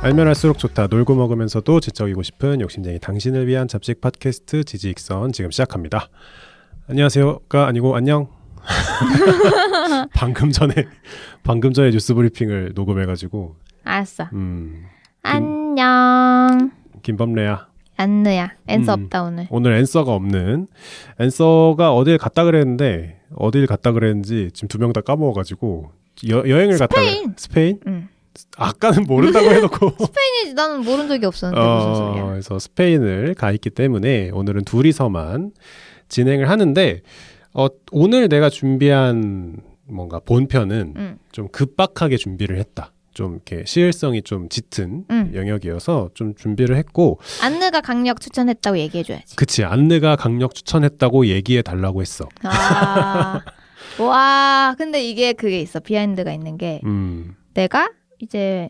알면 할수록 좋다. 놀고 먹으면서도 지적이고 싶은 욕심쟁이 당신을 위한 잡식 팟캐스트 지지익선 지금 시작합니다. 안녕하세요가 아니고 안녕. 방금 전에 뉴스 브리핑을 녹음해가지고. 알았어. 안녕. 김범래야. 안느야. 앤서 없다 오늘. 오늘 앤서가 없는. 앤서가 어딜 갔다 그랬는데 어딜 갔다 그랬는지 지금 두 명 다 까먹어가지고 여행을 갔다. 스페인? 응. 아까는 모른다고 해놓고. 스페인이지 나는 모른 적이 없었는데 무슨 소리야. 그래서 스페인을 가 있기 때문에 오늘은 둘이서만 진행을 하는데 오늘 내가 준비한 뭔가 본편은 좀 급박하게 준비를 했다. 좀 이렇게 시일성이 좀 짙은 영역이어서 좀 준비를 했고. 안느가 강력 추천했다고 얘기해줘야지. 그치, 안느가 강력 추천했다고 얘기해달라고 했어. 와, 근데 이게 그게 있어. 비하인드가 있는 게 내가 이제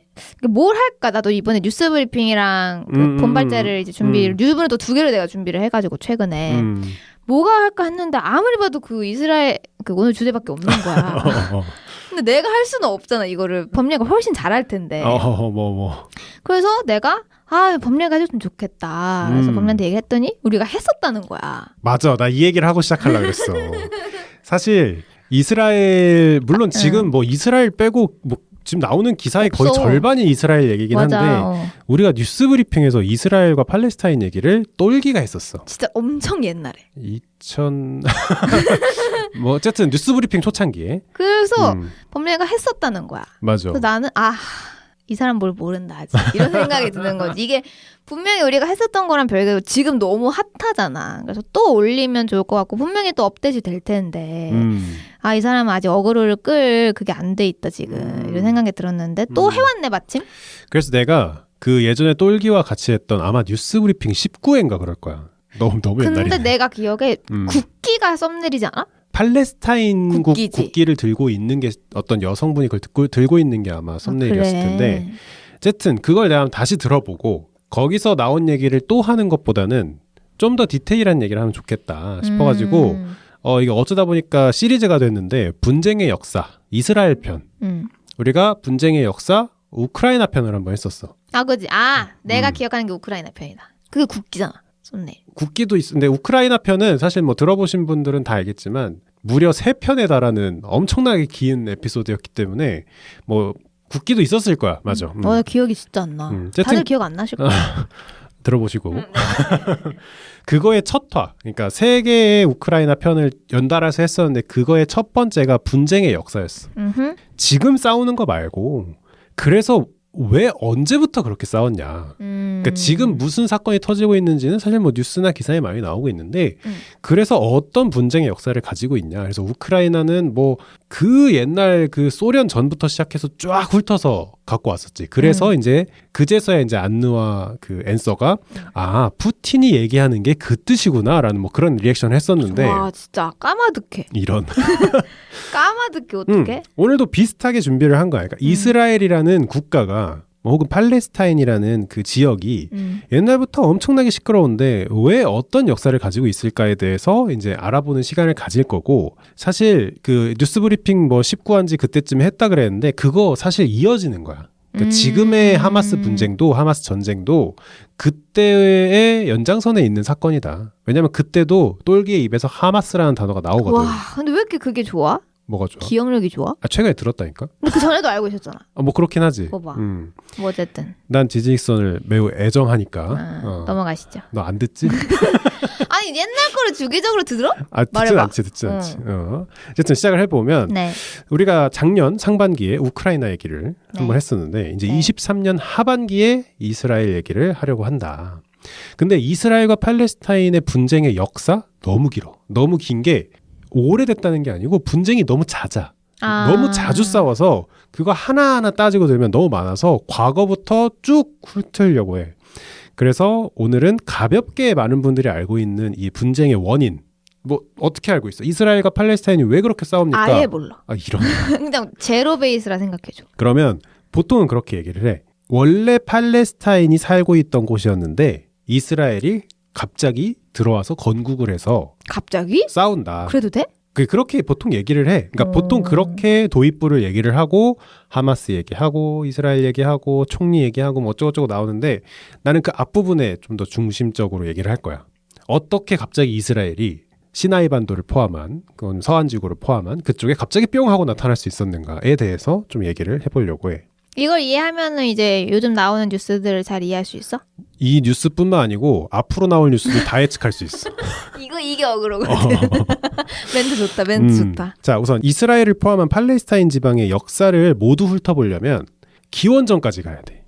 뭘 할까? 나도 이번에 뉴스 브리핑이랑 그 본발제를 이제 준비를 이번에 또 두 개를 내가 준비를 해가지고 최근에 뭐가 할까 했는데 아무리 봐도 그 이스라엘 그 오늘 주제밖에 없는 거야. 근데 내가 할 수는 없잖아. 이거를 범례가 훨씬 잘할 텐데. 그래서 내가 범례가 해줬으면 좋겠다. 그래서 범례한테 얘기했더니 우리가 했었다는 거야. 맞아, 나 이 얘기를 하고 시작하려고 그랬어. 사실 이스라엘 물론 지금 뭐 이스라엘 빼고 뭐 지금 나오는 기사의 없어. 거의 절반이 이스라엘 얘기긴 맞아. 한데 우리가 뉴스 브리핑에서 이스라엘과 팔레스타인 얘기를 똘기가 했었어. 진짜 엄청 옛날에. 2000 뭐 어쨌든 뉴스 브리핑 초창기에. 그래서 범례가 했었다는 거야. 맞아. 그래서 나는 이 사람 뭘 모른다 아직 이런 생각이 드는 거지. 이게 분명히 우리가 했었던 거랑 별개로 지금 너무 핫하잖아. 그래서 또 올리면 좋을 것 같고 분명히 또 업데이트 될 텐데 이 사람은 아직 어그로를 끌 그게 안 돼 있다 지금 이런 생각이 들었는데 또 해왔네 마침. 그래서 내가 그 예전에 똘기와 같이 했던 아마 뉴스 브리핑 19회인가 그럴 거야. 너무 옛날이네. 근데 내가 기억에 국기가 썸네일이지 않아? 팔레스타인 국기를 들고 있는 게 어떤 여성분이 그걸 들고 있는 게 아마 썸네일이었을 텐데 어쨌든 그걸 내가 다시 들어보고 거기서 나온 얘기를 또 하는 것보다는 좀 더 디테일한 얘기를 하면 좋겠다 싶어가지고 이게 어쩌다 보니까 시리즈가 됐는데 분쟁의 역사 이스라엘 편 우리가 분쟁의 역사 우크라이나 편을 한번 했었어. 그지. 내가 기억하는 게 우크라이나 편이다. 그게 국기잖아. 썸네일. 국기도 있는데 우크라이나 편은 사실 뭐 들어보신 분들은 다 알겠지만 무려 3편에 달하는 엄청나게 긴 에피소드였기 때문에 뭐 국기도 있었을 거야. 맞아. 나 기억이 진짜 안 나. 다들 기억 안 나실 거야. 들어보시고 그거의 첫 화, 그러니까 3개의 우크라이나 편을 연달아서 했었는데 그거의 첫 번째가 분쟁의 역사였어. 지금 싸우는 거 말고 그래서 왜 언제부터 그렇게 싸웠냐. 그러니까 지금 무슨 사건이 터지고 있는지는 사실 뭐 뉴스나 기사에 많이 나오고 있는데 그래서 어떤 분쟁의 역사를 가지고 있냐. 그래서 우크라이나는 뭐 그 옛날 그 소련 전부터 시작해서 쫙 훑어서 갖고 왔었지. 그래서 이제 그제서야 이제 안느와 그 앤서가 푸틴이 얘기하는 게 그 뜻이구나라는 뭐 그런 리액션을 했었는데. 와 진짜 까마득해. 이런. 까마득해 어떡해? 오늘도 비슷하게 준비를 한 거야. 그러니까 이스라엘이라는 국가가 혹은 팔레스타인이라는 그 지역이 옛날부터 엄청나게 시끄러운데 왜 어떤 역사를 가지고 있을까에 대해서 이제 알아보는 시간을 가질 거고 사실 그 뉴스 브리핑 뭐 19화인지 그때쯤에 했다 그랬는데 그거 사실 이어지는 거야. 그러니까 지금의 하마스 분쟁도 하마스 전쟁도 그때의 연장선에 있는 사건이다. 왜냐면 그때도 똘기의 입에서 하마스라는 단어가 나오거든. 와 근데 왜 이렇게 그게 좋아? 뭐가 좋아? 기억력이 좋아? 최근에 들었다니까? 근데 그 전에도 알고 있었잖아. 뭐 그렇긴 하지. 뭐 어쨌든. 난 지지익선을 매우 애정하니까. 넘어가시죠. 너 안 듣지? 아니 옛날 거를 주기적으로 들어? 듣진 않지. 어쨌든 시작을 해보면 우리가 작년 상반기에 우크라이나 얘기를 한번 했었는데 이제 23년 하반기에 이스라엘 얘기를 하려고 한다. 근데 이스라엘과 팔레스타인의 분쟁의 역사 너무 길어. 너무 긴 게 오래됐다는 게 아니고 분쟁이 너무 잦아. 너무 자주 싸워서 그거 하나하나 따지고 들면 너무 많아서 과거부터 쭉 훑으려고 해. 그래서 오늘은 가볍게 많은 분들이 알고 있는 이 분쟁의 원인 뭐 어떻게 알고 있어? 이스라엘과 팔레스타인이 왜 그렇게 싸웁니까? 아예 몰라. 이런. 그냥 제로 베이스라 생각해줘. 그러면 보통은 그렇게 얘기를 해. 원래 팔레스타인이 살고 있던 곳이었는데 이스라엘이 갑자기 들어와서 건국을 해서 갑자기? 싸운다. 그래도 돼? 그렇게 보통 얘기를 해. 그러니까 보통 그렇게 도입부를 얘기를 하고 하마스 얘기하고 이스라엘 얘기하고 총리 얘기하고 뭐 어쩌고저쩌고 나오는데 나는 그 앞부분에 좀 더 중심적으로 얘기를 할 거야. 어떻게 갑자기 이스라엘이 시나이 반도를 포함한 그건 서한 지구를 포함한 그쪽에 갑자기 뿅 하고 나타날 수 있었는가에 대해서 좀 얘기를 해보려고 해. 이걸 이해하면은 이제 요즘 나오는 뉴스들을 잘 이해할 수 있어? 이 뉴스뿐만 아니고 앞으로 나올 뉴스도 다 예측할 수 있어. 이게 어그로거든. 멘트 좋다. 멘트 좋다. 자, 우선 이스라엘을 포함한 팔레스타인 지방의 역사를 모두 훑어보려면 기원전까지 가야 돼.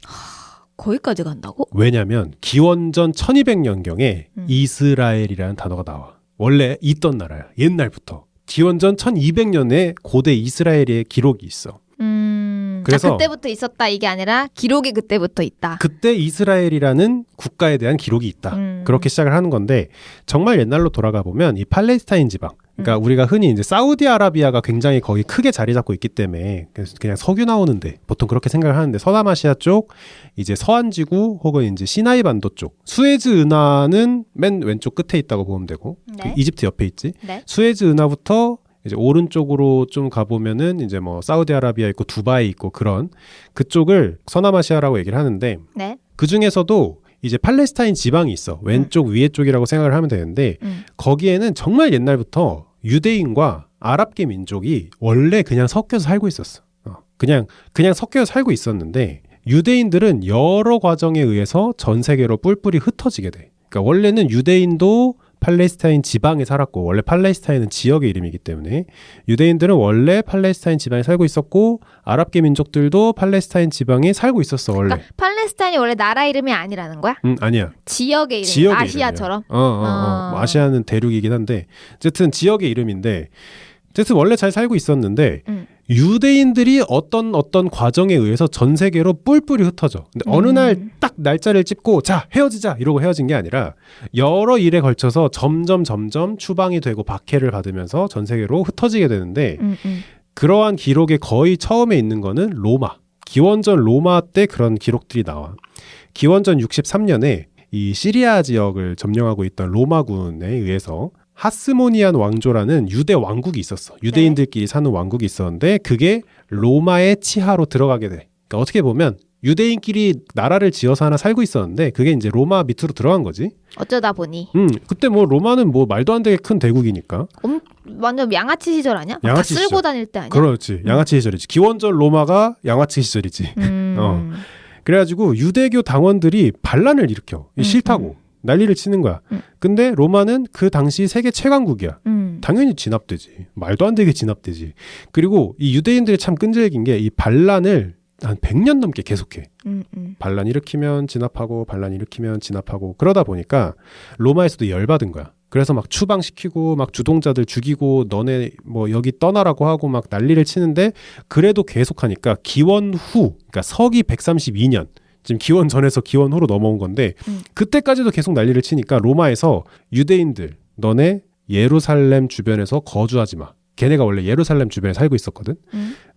거기까지 간다고? 왜냐면 기원전 1200년경에 이스라엘이라는 단어가 나와. 원래 있던 나라야. 옛날부터. 기원전 1200년에 고대 이스라엘의 기록이 있어. 그래서 그때부터 있었다 이게 아니라 기록이 그때부터 있다. 그때 이스라엘이라는 국가에 대한 기록이 있다. 그렇게 시작을 하는 건데 정말 옛날로 돌아가 보면 이 팔레스타인 지방, 그러니까 우리가 흔히 이제 사우디아라비아가 굉장히 거기 크게 자리 잡고 있기 때문에 그냥 석유 나오는데 보통 그렇게 생각을 하는데 서남아시아 쪽, 이제 서한지구 혹은 이제 시나이 반도 쪽, 수에즈 운하는 맨 왼쪽 끝에 있다고 보면 되고 네. 그 이집트 옆에 있지. 네. 수에즈 운하부터 이제 오른쪽으로 좀 가보면은 이제 뭐 사우디아라비아 있고 두바이 있고 그런 그쪽을 서남아시아라고 얘기를 하는데 네. 그 중에서도 이제 팔레스타인 지방이 있어. 왼쪽 위에 쪽이라고 생각을 하면 되는데 거기에는 정말 옛날부터 유대인과 아랍계 민족이 원래 그냥 섞여서 살고 있었어. 그냥 섞여서 살고 있었는데 유대인들은 여러 과정에 의해서 전 세계로 뿔뿔이 흩어지게 돼. 그러니까 원래는 유대인도 팔레스타인 지방에 살았고 원래 팔레스타인은 지역의 이름이기 때문에 유대인들은 원래 팔레스타인 지방에 살고 있었고 아랍계 민족들도 팔레스타인 지방에 살고 있었어 원래. 그러니까 팔레스타인이 원래 나라 이름이 아니라는 거야? 아니야. 지역의 이름. 지역의 아시아처럼. 뭐 아시아는 대륙이긴 한데 어쨌든 지역의 이름인데 어쨌든 원래 잘 살고 있었는데 유대인들이 어떤 과정에 의해서 전 세계로 뿔뿔이 흩어져. 근데 어느 날 딱 날짜를 찝고 자 헤어지자 이러고 헤어진 게 아니라 여러 일에 걸쳐서 점점 추방이 되고 박해를 받으면서 전 세계로 흩어지게 되는데 그러한 기록의 거의 처음에 있는 거는 로마. 기원전 로마 때 그런 기록들이 나와. 기원전 63년에 이 시리아 지역을 점령하고 있던 로마군에 의해서 하스모니안 왕조라는 유대 왕국이 있었어. 유대인들끼리 사는 왕국이 있었는데 그게 로마의 치하로 들어가게 돼. 그러니까 어떻게 보면 유대인끼리 나라를 지어서 하나 살고 있었는데 그게 이제 로마 밑으로 들어간 거지. 어쩌다 보니. 그때 뭐 로마는 뭐 말도 안 되게 큰 대국이니까. 완전 양아치 시절 아니야? 양아치 다 쓸고 시절. 다닐 때 아니야? 그렇지. 양아치 시절이지. 기원전 로마가 양아치 시절이지. 그래가지고 유대교 당원들이 반란을 일으켜. 싫다고. 난리를 치는 거야. 근데 로마는 그 당시 세계 최강국이야. 당연히 진압되지. 말도 안 되게 진압되지. 그리고 이 유대인들이 참 끈질긴 게 이 반란을 한 100년 넘게 계속해. 반란 일으키면 진압하고 반란 일으키면 진압하고 그러다 보니까 로마에서도 열받은 거야. 그래서 막 추방시키고 막 주동자들 죽이고 너네 뭐 여기 떠나라고 하고 막 난리를 치는데 그래도 계속하니까 기원 후, 그러니까 서기 132년 지금 기원 전에서 기원 후로 넘어온 건데 그때까지도 계속 난리를 치니까 로마에서 유대인들 너네 예루살렘 주변에서 거주하지 마. 걔네가 원래 예루살렘 주변에 살고 있었거든.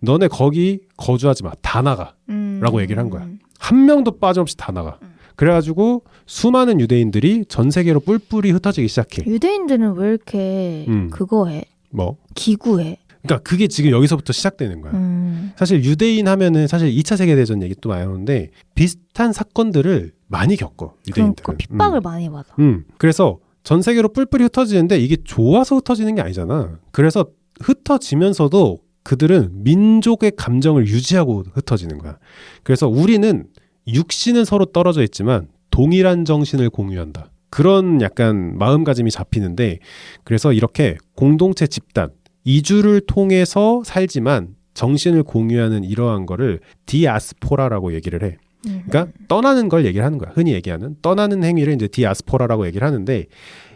너네 거기 거주하지 마. 다 나가. 라고 얘기를 한 거야. 한 명도 빠짐없이 다 나가. 그래가지고 수많은 유대인들이 전 세계로 뿔뿔이 흩어지기 시작해. 유대인들은 왜 이렇게 그거 해? 뭐? 기구해. 그러니까 그게 지금 여기서부터 시작되는 거야. 사실 유대인 하면은 사실 2차 세계대전 얘기 또 많이 하는데 비슷한 사건들을 많이 겪어. 유대인들은. 그러니까 핍박을 많이 받아. 그래서 전 세계로 뿔뿔이 흩어지는데 이게 좋아서 흩어지는 게 아니잖아. 그래서 흩어지면서도 그들은 민족의 감정을 유지하고 흩어지는 거야. 그래서 우리는 육신은 서로 떨어져 있지만 동일한 정신을 공유한다. 그런 약간 마음가짐이 잡히는데 그래서 이렇게 공동체 집단, 이주를 통해서 살지만 정신을 공유하는 이러한 거를 디아스포라라고 얘기를 해. 그러니까 떠나는 걸 얘기를 하는 거야. 흔히 얘기하는 떠나는 행위를 이제 디아스포라라고 얘기를 하는데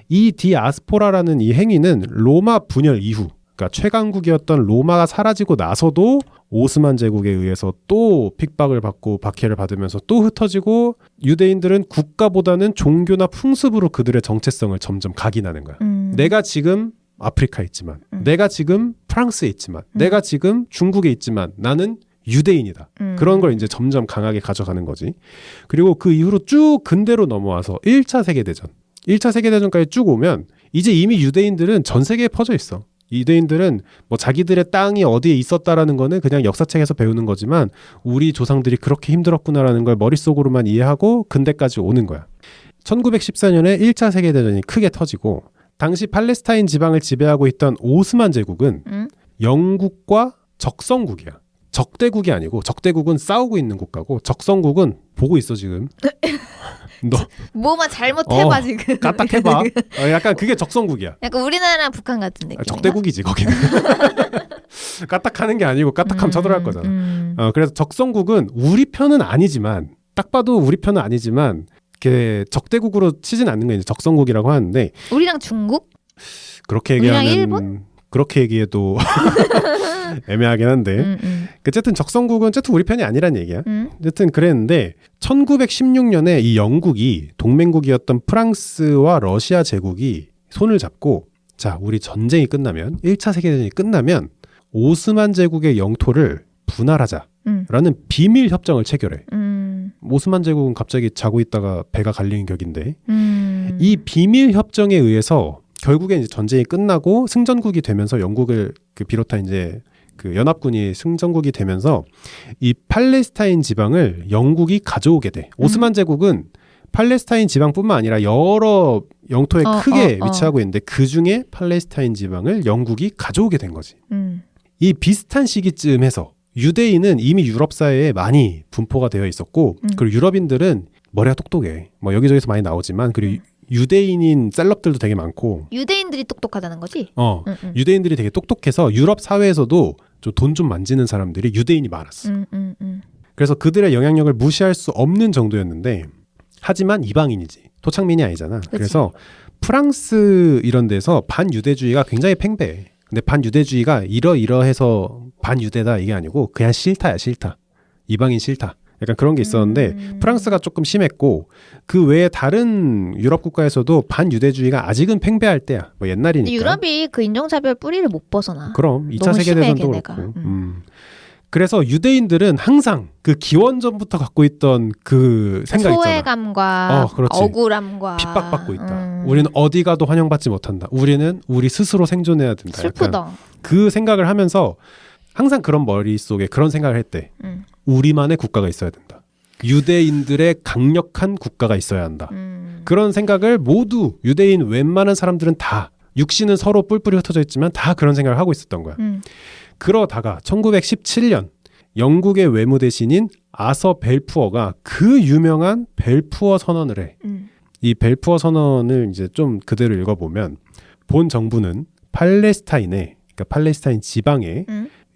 이 디아스포라라는 이 행위는 로마 분열 이후 그러니까 최강국이었던 로마가 사라지고 나서도 오스만 제국에 의해서 또 핍박을 받고 박해를 받으면서 또 흩어지고 유대인들은 국가보다는 종교나 풍습으로 그들의 정체성을 점점 각인하는 거야. 내가 지금 아프리카에 있지만 내가 지금 프랑스에 있지만 내가 지금 중국에 있지만 나는 유대인이다. 그런 걸 이제 점점 강하게 가져가는 거지. 그리고 그 이후로 쭉 근대로 넘어와서 1차 세계대전까지 쭉 오면 이제 이미 유대인들은 전 세계에 퍼져 있어. 유대인들은 뭐 자기들의 땅이 어디에 있었다라는 거는 그냥 역사책에서 배우는 거지만 우리 조상들이 그렇게 힘들었구나라는 걸 머릿속으로만 이해하고 근대까지 오는 거야. 1914년에 1차 세계대전이 크게 터지고 당시 팔레스타인 지방을 지배하고 있던 오스만 제국은 영국과 적성국이야. 적대국이 아니고 적대국은 싸우고 있는 국가고 적성국은 보고 있어 지금. 너 뭐만 잘못해봐 지금. 까딱해봐. 약간 그게 적성국이야. 약간 우리나라랑 북한 같은 느낌. 적대국이지 거기는. 까딱하는 게 아니고 까딱하면 쳐들어갈 거잖아. 그래서 적성국은 우리 편은 아니지만 딱 봐도 우리 편은 아니지만 이렇게 적대국으로 치진 않는 게 이제 적성국이라고 하는데 우리랑 중국? 그렇게 얘기하면 우리랑 일본? 그렇게 얘기해도 애매하긴 한데 어쨌든 적성국은 어쨌든 우리 편이 아니란 얘기야. 어쨌든 그랬는데 1916년에 이 영국이 동맹국이었던 프랑스와 러시아 제국이 손을 잡고 자 우리 전쟁이 끝나면 1차 세계대전이 끝나면 오스만 제국의 영토를 분할하자라는 비밀 협정을 체결해. 오스만 제국은 갑자기 자고 있다가 배가 갈리는 격인데 이 비밀 협정에 의해서 결국엔 이제 전쟁이 끝나고 승전국이 되면서 영국을 비롯한 이제 그 연합군이 승전국이 되면서 이 팔레스타인 지방을 영국이 가져오게 돼. 오스만 제국은 팔레스타인 지방뿐만 아니라 여러 영토에 크게 위치하고 있는데 그 중에 팔레스타인 지방을 영국이 가져오게 된 거지. 이 비슷한 시기쯤에서 유대인은 이미 유럽 사회에 많이 분포가 되어 있었고 그리고 유럽인들은 머리가 똑똑해. 뭐 여기저기서 많이 나오지만 그리고 유대인인 셀럽들도 되게 많고 유대인들이 똑똑하다는 거지? 유대인들이 되게 똑똑해서 유럽 사회에서도 돈 좀 만지는 사람들이 유대인이 많았어. 그래서 그들의 영향력을 무시할 수 없는 정도였는데 하지만 이방인이지. 토착민이 아니잖아. 그치. 그래서 프랑스 이런 데서 반유대주의가 굉장히 팽배해. 근데 반유대주의가 이러해서 반유대다 이게 아니고 그냥 싫다야 싫다. 이방인 싫다. 약간 그런 게 있었는데 프랑스가 조금 심했고 그 외에 다른 유럽 국가에서도 반유대주의가 아직은 팽배할 때야. 뭐 옛날이니까. 유럽이 그 인종차별 뿌리를 못 벗어나. 그럼 2차 세계대전도 그렇고. 그래서 유대인들은 항상 그 기원전부터 갖고 있던 그 생각 있잖아. 소외감과 억울함과 핍박받고 있다. 우리는 어디 가도 환영받지 못한다. 우리는 우리 스스로 생존해야 된다. 슬프다. 그 생각을 하면서 항상 그런 머릿속에 그런 생각을 했대. 우리만의 국가가 있어야 된다. 유대인들의 강력한 국가가 있어야 한다. 그런 생각을 모두 유대인 웬만한 사람들은 다 육신은 서로 뿔뿔이 흩어져 있지만 다 그런 생각을 하고 있었던 거야. 그러다가 1917년 영국의 외무대신인 아서 벨푸어가 그 유명한 벨푸어 선언을 해. 이 벨푸어 선언을 이제 좀 그대로 읽어보면 본 정부는 팔레스타인에 그러니까 팔레스타인 지방에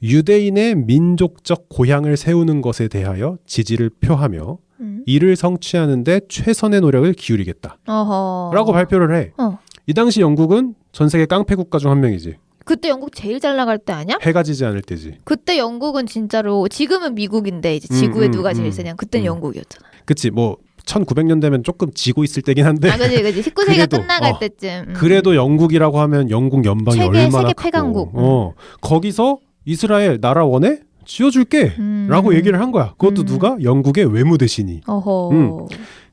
유대인의 민족적 고향을 세우는 것에 대하여 지지를 표하며 이를 성취하는 데 최선의 노력을 기울이겠다. 라고 발표를 해. 이 당시 영국은 전 세계 깡패 국가 중 한 명이지. 그때 영국 제일 잘 나갈 때 아니야? 해가 지지 않을 때지. 그때 영국은 진짜로 지금은 미국인데 이제 지구에 누가 제일 세냐. 그때는 영국이었잖아. 그치 뭐 1900년 되면 조금 지고 있을 때긴 한데. 아 그지 19세기가 끝나갈 때쯤. 그래도 영국이라고 하면 영국 연방이 얼마나 세계 크고. 폐강국. 거기서 이스라엘 나라 원해? 지어줄게 라고 얘기를 한 거야. 그것도 누가? 영국의 외무대신이.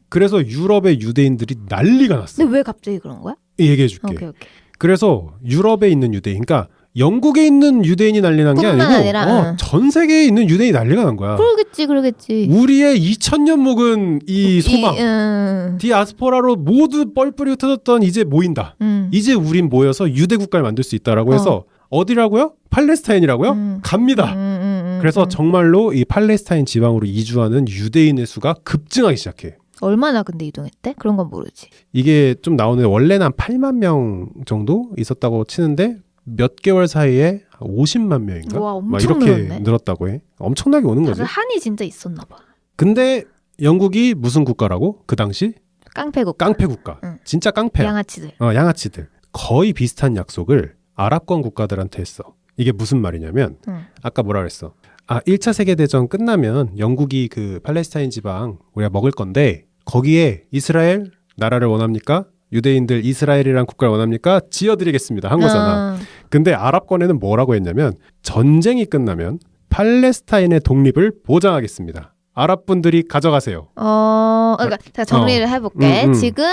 그래서 유럽의 유대인들이 난리가 났어. 근데 왜 갑자기 그런 거야? 얘기해줄게. 오케이. 그래서 유럽에 있는 유대인, 그러니까 영국에 있는 유대인이 난리 난 게 아니고 전 세계에 있는 유대인이 난리가 난 거야. 그러겠지. 우리의 2000년 묵은 이 소망, 디아스포라로 모두 뻘뿌리 흩어졌던 이제 모인다. 이제 우린 모여서 유대 국가를 만들 수 있다라고 해서 어디라고요? 팔레스타인이라고요? 갑니다. 그래서 정말로 이 팔레스타인 지방으로 이주하는 유대인의 수가 급증하기 시작해. 얼마나 근데 이동했대? 그런 건 모르지. 이게 좀 나오는데 원래는 한 8만 명 정도 있었다고 치는데 몇 개월 사이에 50만 명인가? 와, 엄청 막 이렇게 늘었네. 늘었다고 해. 엄청나게 오는 거지. 다들 한이 진짜 있었나 봐. 근데 영국이 무슨 국가라고? 그 당시? 깡패 국가. 진짜 깡패야. 양아치들. 양아치들. 거의 비슷한 약속을 아랍권 국가들한테 했어. 이게 무슨 말이냐면 아까 뭐라 그랬어? 1차 세계대전 끝나면 영국이 그 팔레스타인 지방 우리가 먹을 건데 거기에 이스라엘 나라를 원합니까? 유대인들 이스라엘이란 국가를 원합니까? 지어드리겠습니다 한 거잖아. 근데 아랍권에는 뭐라고 했냐면 전쟁이 끝나면 팔레스타인의 독립을 보장하겠습니다. 아랍분들이 가져가세요. 그러니까 제가 정리를 해볼게. 지금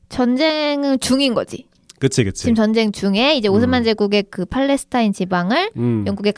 전쟁은 중인 거지. 그치. 지금 전쟁 중에 이제 오스만 제국의 그 팔레스타인 지방을 영국에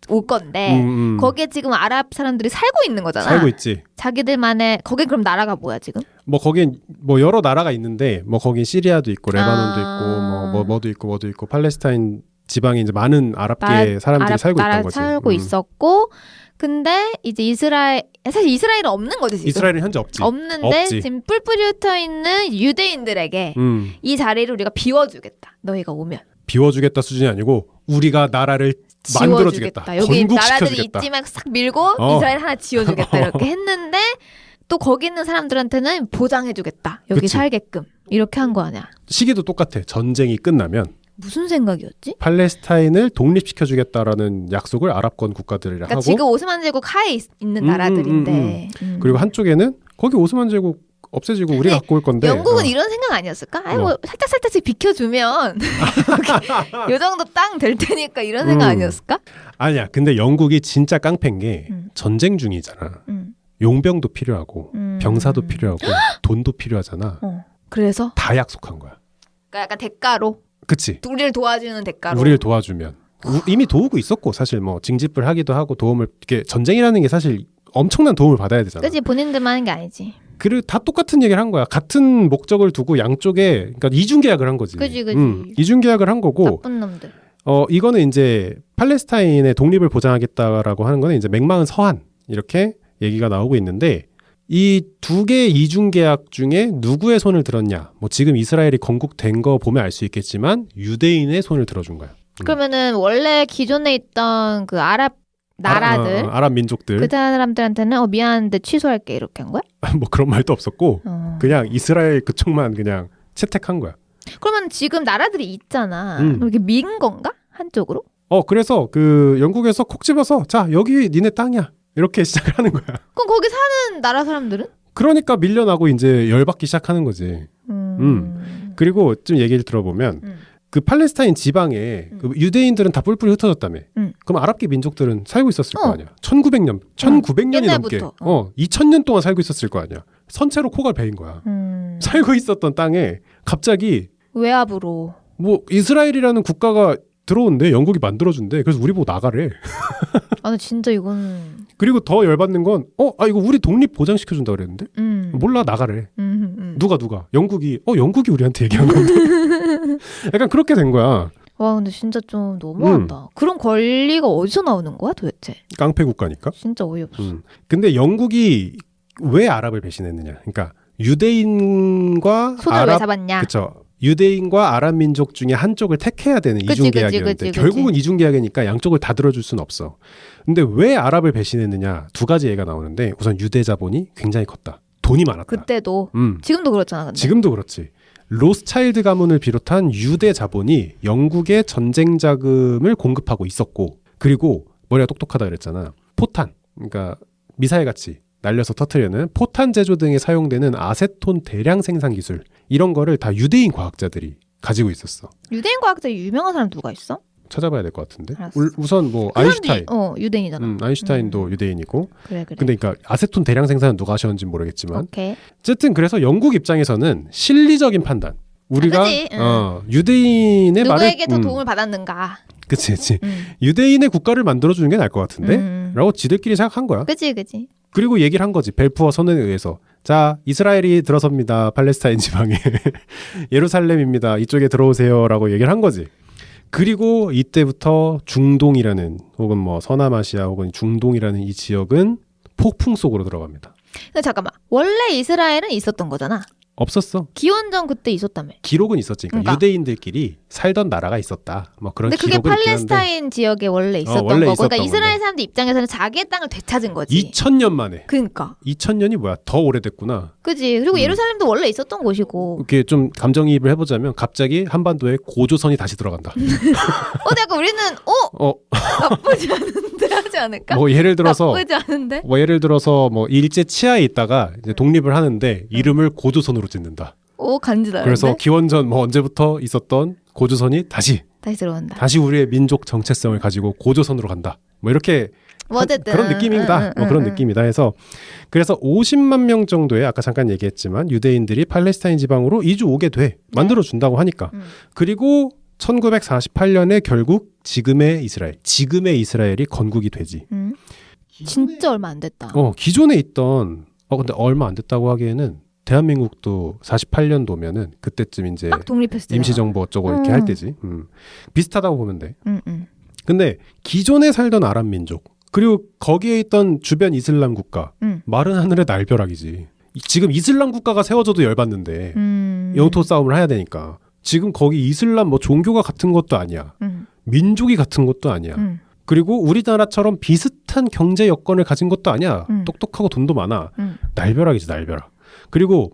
올 건데 거기에 지금 아랍 사람들이 살고 있는 거잖아. 살고 있지. 자기들만의 거긴 그럼 나라가 뭐야 지금? 뭐 거긴 뭐 여러 나라가 있는데 뭐 거긴 시리아도 있고 레바논도 있고 뭐도 있고 팔레스타인 지방에 이제 많은 아랍계 사람들이 살고 있던 거지. 살고 있었고 근데 이제 사실 이스라엘은 없는 거지 지금. 이스라엘은 현재 없는데 없지. 지금 뿔뿔이 흩어 있는 유대인들에게 이 자리를 우리가 비워주겠다. 너희가 오면. 비워주겠다 수준이 아니고 우리가 나라를 만들어주겠다. 여기 나라들이 건국시켜주겠다. 있지만 싹 밀고 이스라엘 하나 지어주겠다 이렇게 했는데 또 거기 있는 사람들한테는 보장해주겠다. 여기 그치. 살게끔 이렇게 한 거 아니야. 시기도 똑같아. 전쟁이 끝나면 무슨 생각이었지? 팔레스타인을 독립시켜주겠다라는 약속을 아랍권 국가들이랑 그러니까 하고 지금 오스만 제국 하에 있는 나라들인데 그리고 한쪽에는 거기 오스만 제국 없애지고 우리가 갖고 올 건데 영국은 이런 생각 아니었을까? 아니 뭐 살짝씩 비켜주면 요 정도 땅 될 테니까 이런 생각 아니었을까? 아니야. 근데 영국이 진짜 깡패인 게 전쟁 중이잖아. 용병도 필요하고 병사도 필요하고 돈도 필요하잖아. 그래서 다 약속한 거야. 그러니까 약간 대가로 그치? 우리를 도와주는 대가로 우리를 도와주면 이미 도우고 있었고 사실 뭐 징집을 하기도 하고 도움을 이게 전쟁이라는 게 사실 엄청난 도움을 받아야 되잖아. 그치 본인들만 하는 게 아니지. 그리고 다 똑같은 얘기를 한 거야. 같은 목적을 두고 양쪽에 그러니까 이중 계약을 한 거지. 그치. 이중 계약을 한 거고. 나쁜 놈들. 이거는 이제 팔레스타인의 독립을 보장하겠다라고 하는 거는 이제 맥마은 서한 이렇게 얘기가 나오고 있는데 이 두 개의 이중 계약 중에 누구의 손을 들었냐? 뭐 지금 이스라엘이 건국된 거 보면 알 수 있겠지만 유대인의 손을 들어준 거야. 그러면은 원래 기존에 있던 그 아랍 나라들, 아랍 민족들 그 사람들한테는 미안한데 취소할게 이렇게 한 거야? 뭐 그런 말도 없었고 그냥 이스라엘 그쪽만 그냥 채택한 거야. 그러면 지금 나라들이 있잖아. 이렇게 민 건가? 한쪽으로? 그래서 그 영국에서 콕 집어서 자 여기 니네 땅이야 이렇게 시작을 하는 거야. 그럼 거기 사는 나라 사람들은? 그러니까 밀려나고 이제 열받기 시작하는 거지. 그리고 좀 얘기를 들어보면 그 팔레스타인 지방에 그 유대인들은 다 뿔뿔이 흩어졌다며. 그럼 아랍계 민족들은 살고 있었을 거 아니야. 1900년이 넘게. 2000년 동안 살고 있었을 거 아니야. 선체로 코가 베인 거야. 살고 있었던 땅에 갑자기 외압으로 뭐 이스라엘이라는 국가가 들어온대. 영국이 만들어준대. 그래서 우리 보고 나가래. 나 진짜 이건. 그리고 더 열받는 건 이거 우리 독립 보장시켜준다 그랬는데 몰라 나가래. 누가 영국이 우리한테 얘기한 건데. 약간 그렇게 된 거야. 와 근데 진짜 좀 너무한다. 그런 권리가 어디서 나오는 거야 도대체? 깡패 국가니까. 진짜 어이없어. 근데 영국이 왜 아랍을 배신했느냐? 그러니까 유대인과 손을 왜 잡았냐? 그렇죠. 유대인과 아랍 민족 중에 한쪽을 택해야 되는 이중계약이었는데 결국은 이중계약이니까 양쪽을 다 들어줄 수는 없어. 근데 왜 아랍을 배신했느냐? 두 가지 얘기가 나오는데 우선 유대 자본이 굉장히 컸다. 돈이 많았다. 그때도 지금도 그렇잖아. 근데. 지금도 그렇지. 로스차일드 가문을 비롯한 유대 자본이 영국의 전쟁 자금을 공급하고 있었고 그리고 머리가 똑똑하다 그랬잖아. 포탄, 그러니까 미사일 같이 날려서 터트리는 포탄 제조 등에 사용되는 아세톤 대량 생산 기술 이런 거를 다 유대인 과학자들이 가지고 있었어. 유대인 과학자에 유명한 사람 누가 있어? 찾아봐야 될 것 같은데. 알았어. 우선 뭐 그 아인슈타인. 유대인이잖아. 아인슈타인도 유대인이고. 그래. 근데 그러니까 아세톤 대량 생산은 누가 하셨는지 모르겠지만. 오케이. 어쨌든 그래서 영국 입장에서는 실리적인 판단. 우리가 유대인의 누구에게 말을 더 도움을 받았는가. 그치. 유대인의 국가를 만들어주는 게 나을 것 같은데? 라고 지들끼리 생각한 거야. 그치. 그리고 얘기를 한 거지. 벨푸어 선언에 의해서. 자, 이스라엘이 들어섭니다. 팔레스타인 지방에. 예루살렘입니다. 이쪽에 들어오세요. 라고 얘기를 한 거지. 그리고 이때부터 중동이라는 혹은 뭐 서남아시아 혹은 중동이라는 이 지역은 폭풍 속으로 들어갑니다. 근데 잠깐만. 원래 이스라엘은 있었던 거잖아. 없었어. 기원전 그때 있었다며. 기록은 있었지. 그러니까 유대인들끼리 살던 나라가 있었다. 뭐 그런 근데 그게 기록은 팔레스타인 지역에 원래 있었던 원래 거고. 그러니까 있었던 이스라엘 건데. 사람들 입장에서는 자기의 땅을 되찾은 거지. 2000년 만에. 그러니까. 2000년이 뭐야? 더 오래됐구나. 그지. 그리고 예루살렘도 원래 있었던 곳이고. 이렇게 좀 감정이입을 해보자면 갑자기 한반도에 고조선이 다시 들어간다. 약간 우리는 나쁘지 않은데 하지 않을까? 뭐 예를 들어서 나쁘지 않은데? 뭐 일제 치하에 있다가 이제 독립을 하는데 이름을 고조선으로 짓는다. 간지나는데? 그래서 기원전 뭐 언제부터 있었던 고조선이 다시 들어온다. 다시 우리의 민족 정체성을 가지고 고조선으로 간다. 뭐 이렇게 그런 느낌이다. 그런 느낌이다 해서 그래서 50만 명 정도의 아까 잠깐 얘기했지만 유대인들이 팔레스타인 지방으로 이주 오게 돼. 만들어준다고 하니까. 그리고 1948년에 결국 지금의 이스라엘이 건국이 되지. 진짜 얼마 안 됐다. 기존에 있던 근데 얼마 안 됐다고 하기에는 대한민국도 48년도면은 그때쯤 이제 막 독립했을 때 임시정부 어쩌고 이렇게 할 때지. 비슷하다고 보면 돼. 근데 기존에 살던 아랍 민족 그리고 거기에 있던 주변 이슬람 국가 마른 하늘의 날벼락이지. 지금 이슬람 국가가 세워져도 열받는데 영토 싸움을 해야 되니까 지금 거기 이슬람 뭐 종교가 같은 것도 아니야. 민족이 같은 것도 아니야. 그리고 우리나라처럼 비슷한 경제 여건을 가진 것도 아니야. 똑똑하고 돈도 많아. 날벼락이지 날벼락. 그리고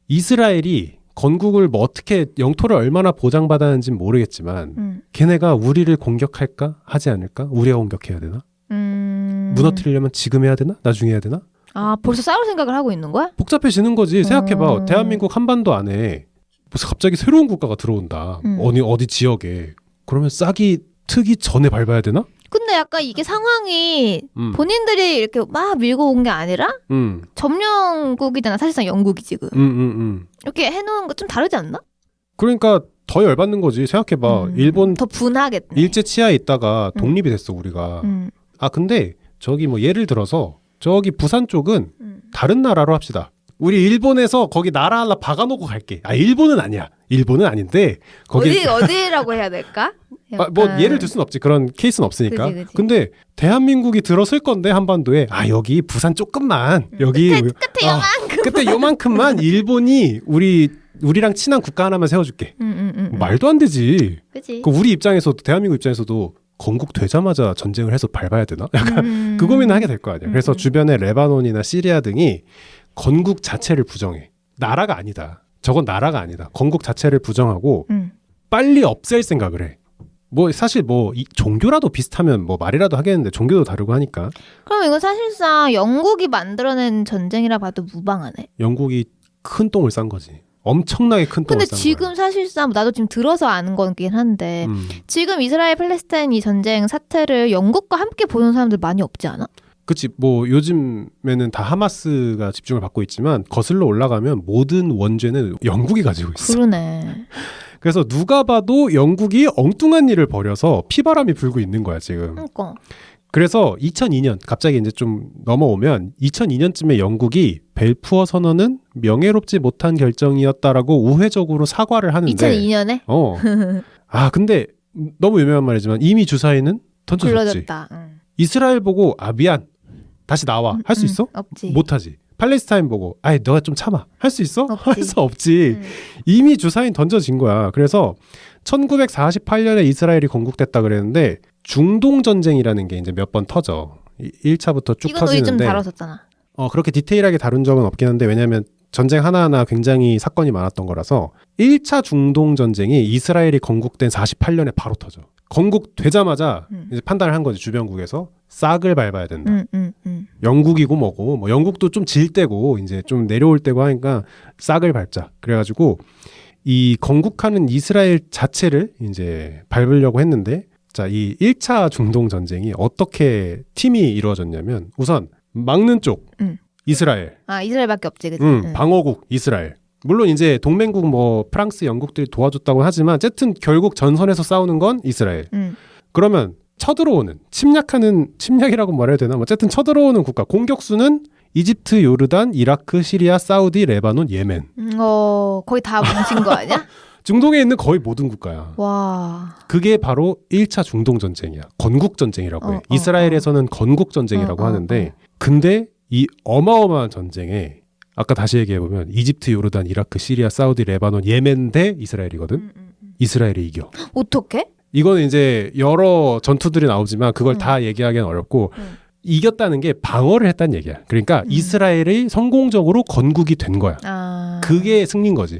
이스라엘이 건국을 뭐 어떻게 영토를 얼마나 보장받았는지는 모르겠지만 걔네가 우리를 공격할까? 하지 않을까? 우리가 공격해야 되나? 무너뜨리려면 지금 해야 되나? 나중에 해야 되나? 아 벌써 싸울 생각을 하고 있는 거야? 복잡해지는 거지. 생각해봐. 대한민국 한반도 안에 무슨 갑자기 새로운 국가가 들어온다. 어디 지역에. 그러면 싹이 트기 전에 밟아야 되나? 근데 약간 이게 상황이 본인들이 이렇게 막 밀고 온 게 아니라 점령국이잖아. 사실상 영국이 지금. 이렇게 해놓은 거 좀 다르지 않나? 그러니까 더 열받는 거지. 생각해봐. 일본 더 분하겠네. 일제 치하에 있다가 독립이 됐어 우리가. 근데 저기 뭐 예를 들어서 저기 부산 쪽은 다른 나라로 합시다. 우리 일본에서 거기 나라 하나 박아놓고 갈게. 일본은 아니야. 일본은 아닌데 거기 어디라고 해야 될까? 뭐 예를 들 수는 없지. 그런 케이스는 없으니까. 그치. 근데 대한민국이 들어설 건데 한반도에 여기 부산 조금만 여기 끝에 요만큼만 일본이 우리랑 친한 국가 하나만 세워줄게. 말도 안 되지. 그치. 우리 입장에서도 대한민국 입장에서도 건국되자마자 전쟁을 해서 밟아야 되나? 약간 그 고민을 하게 될 거 아니야. 그래서 주변에 레바논이나 시리아 등이 건국 자체를 부정해. 나라가 아니다. 저건 나라가 아니다. 건국 자체를 부정하고 빨리 없앨 생각을 해. 뭐 사실 뭐 종교라도 비슷하면 뭐 말이라도 하겠는데 종교도 다르고 하니까. 그럼 이건 사실상 영국이 만들어낸 전쟁이라 봐도 무방하네. 영국이 큰 똥을 싼 거지. 엄청나게 큰 똥을 싼 거야. 근데 지금 사실상 나도 지금 들어서 아는 거긴 한데 지금 이스라엘 팔레스타인 이 전쟁 사태를 영국과 함께 보는 사람들 많이 없지 않아? 그치. 뭐 요즘에는 다 하마스가 집중을 받고 있지만 거슬러 올라가면 모든 원죄는 영국이 가지고 있어. 그러네. 그래서 누가 봐도 영국이 엉뚱한 일을 벌여서 피바람이 불고 있는 거야 지금. 그러니까. 그래서 2002년 갑자기 이제 좀 넘어오면 2002년쯤에 영국이 벨푸어 선언은 명예롭지 못한 결정이었다라고 우회적으로 사과를 하는데 2002년에? 근데 너무 유명한 말이지만 이미 주사위는 던져졌지. 이스라엘 보고 미안 다시 나와 할 수 있어? 없지. 못하지. 팔레스타인 보고 너가 좀 참아 할 수 있어? 없지. 할 수 없지. 이미 주사위는 던져진 거야. 그래서 1948년에 이스라엘이 건국됐다 그랬는데 중동 전쟁이라는 게 이제 몇 번 터져. 1차부터 쭉 이건 터지는데. 우리 좀 다뤘었잖아. 그렇게 디테일하게 다룬 적은 없긴 한데 왜냐하면 전쟁 하나하나 굉장히 사건이 많았던 거라서 1차 중동 전쟁이 이스라엘이 건국된 48년에 바로 터져. 건국되자마자 이제 판단을 한 거지. 주변국에서 싹을 밟아야 된다. 영국이고 뭐고 뭐 영국도 좀 질 때고 이제 좀 내려올 때고 하니까 싹을 밟자. 그래가지고 이 건국하는 이스라엘 자체를 이제 밟으려고 했는데 자, 이 1차 중동 전쟁이 어떻게 팀이 이루어졌냐면 우선 막는 쪽 이스라엘. 이스라엘밖에 없지, 그치? 방어국 이스라엘. 물론 이제 동맹국 뭐 프랑스, 영국들이 도와줬다고 하지만 어쨌든 결국 전선에서 싸우는 건 이스라엘. 그러면 쳐들어오는 침략이라고 말해야 되나? 어쨌든 쳐들어오는 국가 공격수는 이집트, 요르단, 이라크, 시리아, 사우디, 레바논, 예멘. 거의 다 뭉친 거 아니야? 중동에 있는 거의 모든 국가야. 와. 그게 바로 1차 중동 전쟁이야. 건국 전쟁이라고 해. 이스라엘에서는 건국 전쟁이라고 하는데 근데 이 어마어마한 전쟁에 아까 다시 얘기해보면 이집트, 요르단, 이라크, 시리아, 사우디, 레바논, 예멘 대 이스라엘이거든. 이스라엘이 이겨. 어떻게? 이거는 이제 여러 전투들이 나오지만 그걸 다 얘기하기는 어렵고 이겼다는 게 방어를 했다는 얘기야. 그러니까 이스라엘이 성공적으로 건국이 된 거야. 그게 승리인 거지.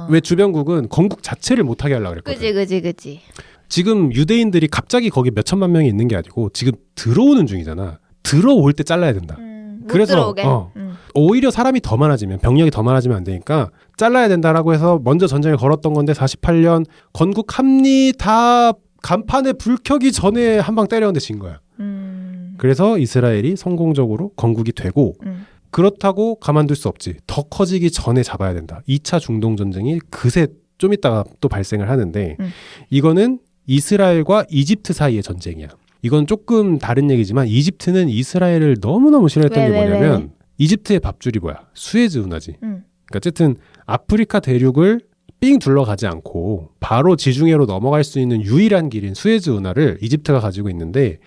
왜 주변국은 건국 자체를 못하게 하려고 그랬거든. 그치. 지금 유대인들이 갑자기 거기 몇 천만 명이 있는 게 아니고 지금 들어오는 중이잖아. 들어올 때 잘라야 된다. 그래서 오히려 사람이 더 많아지면 병력이 더 많아지면 안 되니까 잘라야 된다라고 해서 먼저 전쟁을 걸었던 건데 48년 건국 합리 다 간판에 불 켜기 전에 한 방 때렸는데 진 거야. 그래서 이스라엘이 성공적으로 건국이 되고 그렇다고 가만둘 수 없지. 더 커지기 전에 잡아야 된다. 2차 중동 전쟁이 그새 좀 있다가 또 발생을 하는데 이거는 이스라엘과 이집트 사이의 전쟁이야. 이건 조금 다른 얘기지만 이집트는 이스라엘을 너무너무 싫어했던 게 뭐냐면 이집트의 밥줄이 뭐야? 수에즈 운하지. 그러니까 어쨌든 아프리카 대륙을 삥 둘러가지 않고 바로 지중해로 넘어갈 수 있는 유일한 길인 수에즈 운하를 이집트가 가지고 있는데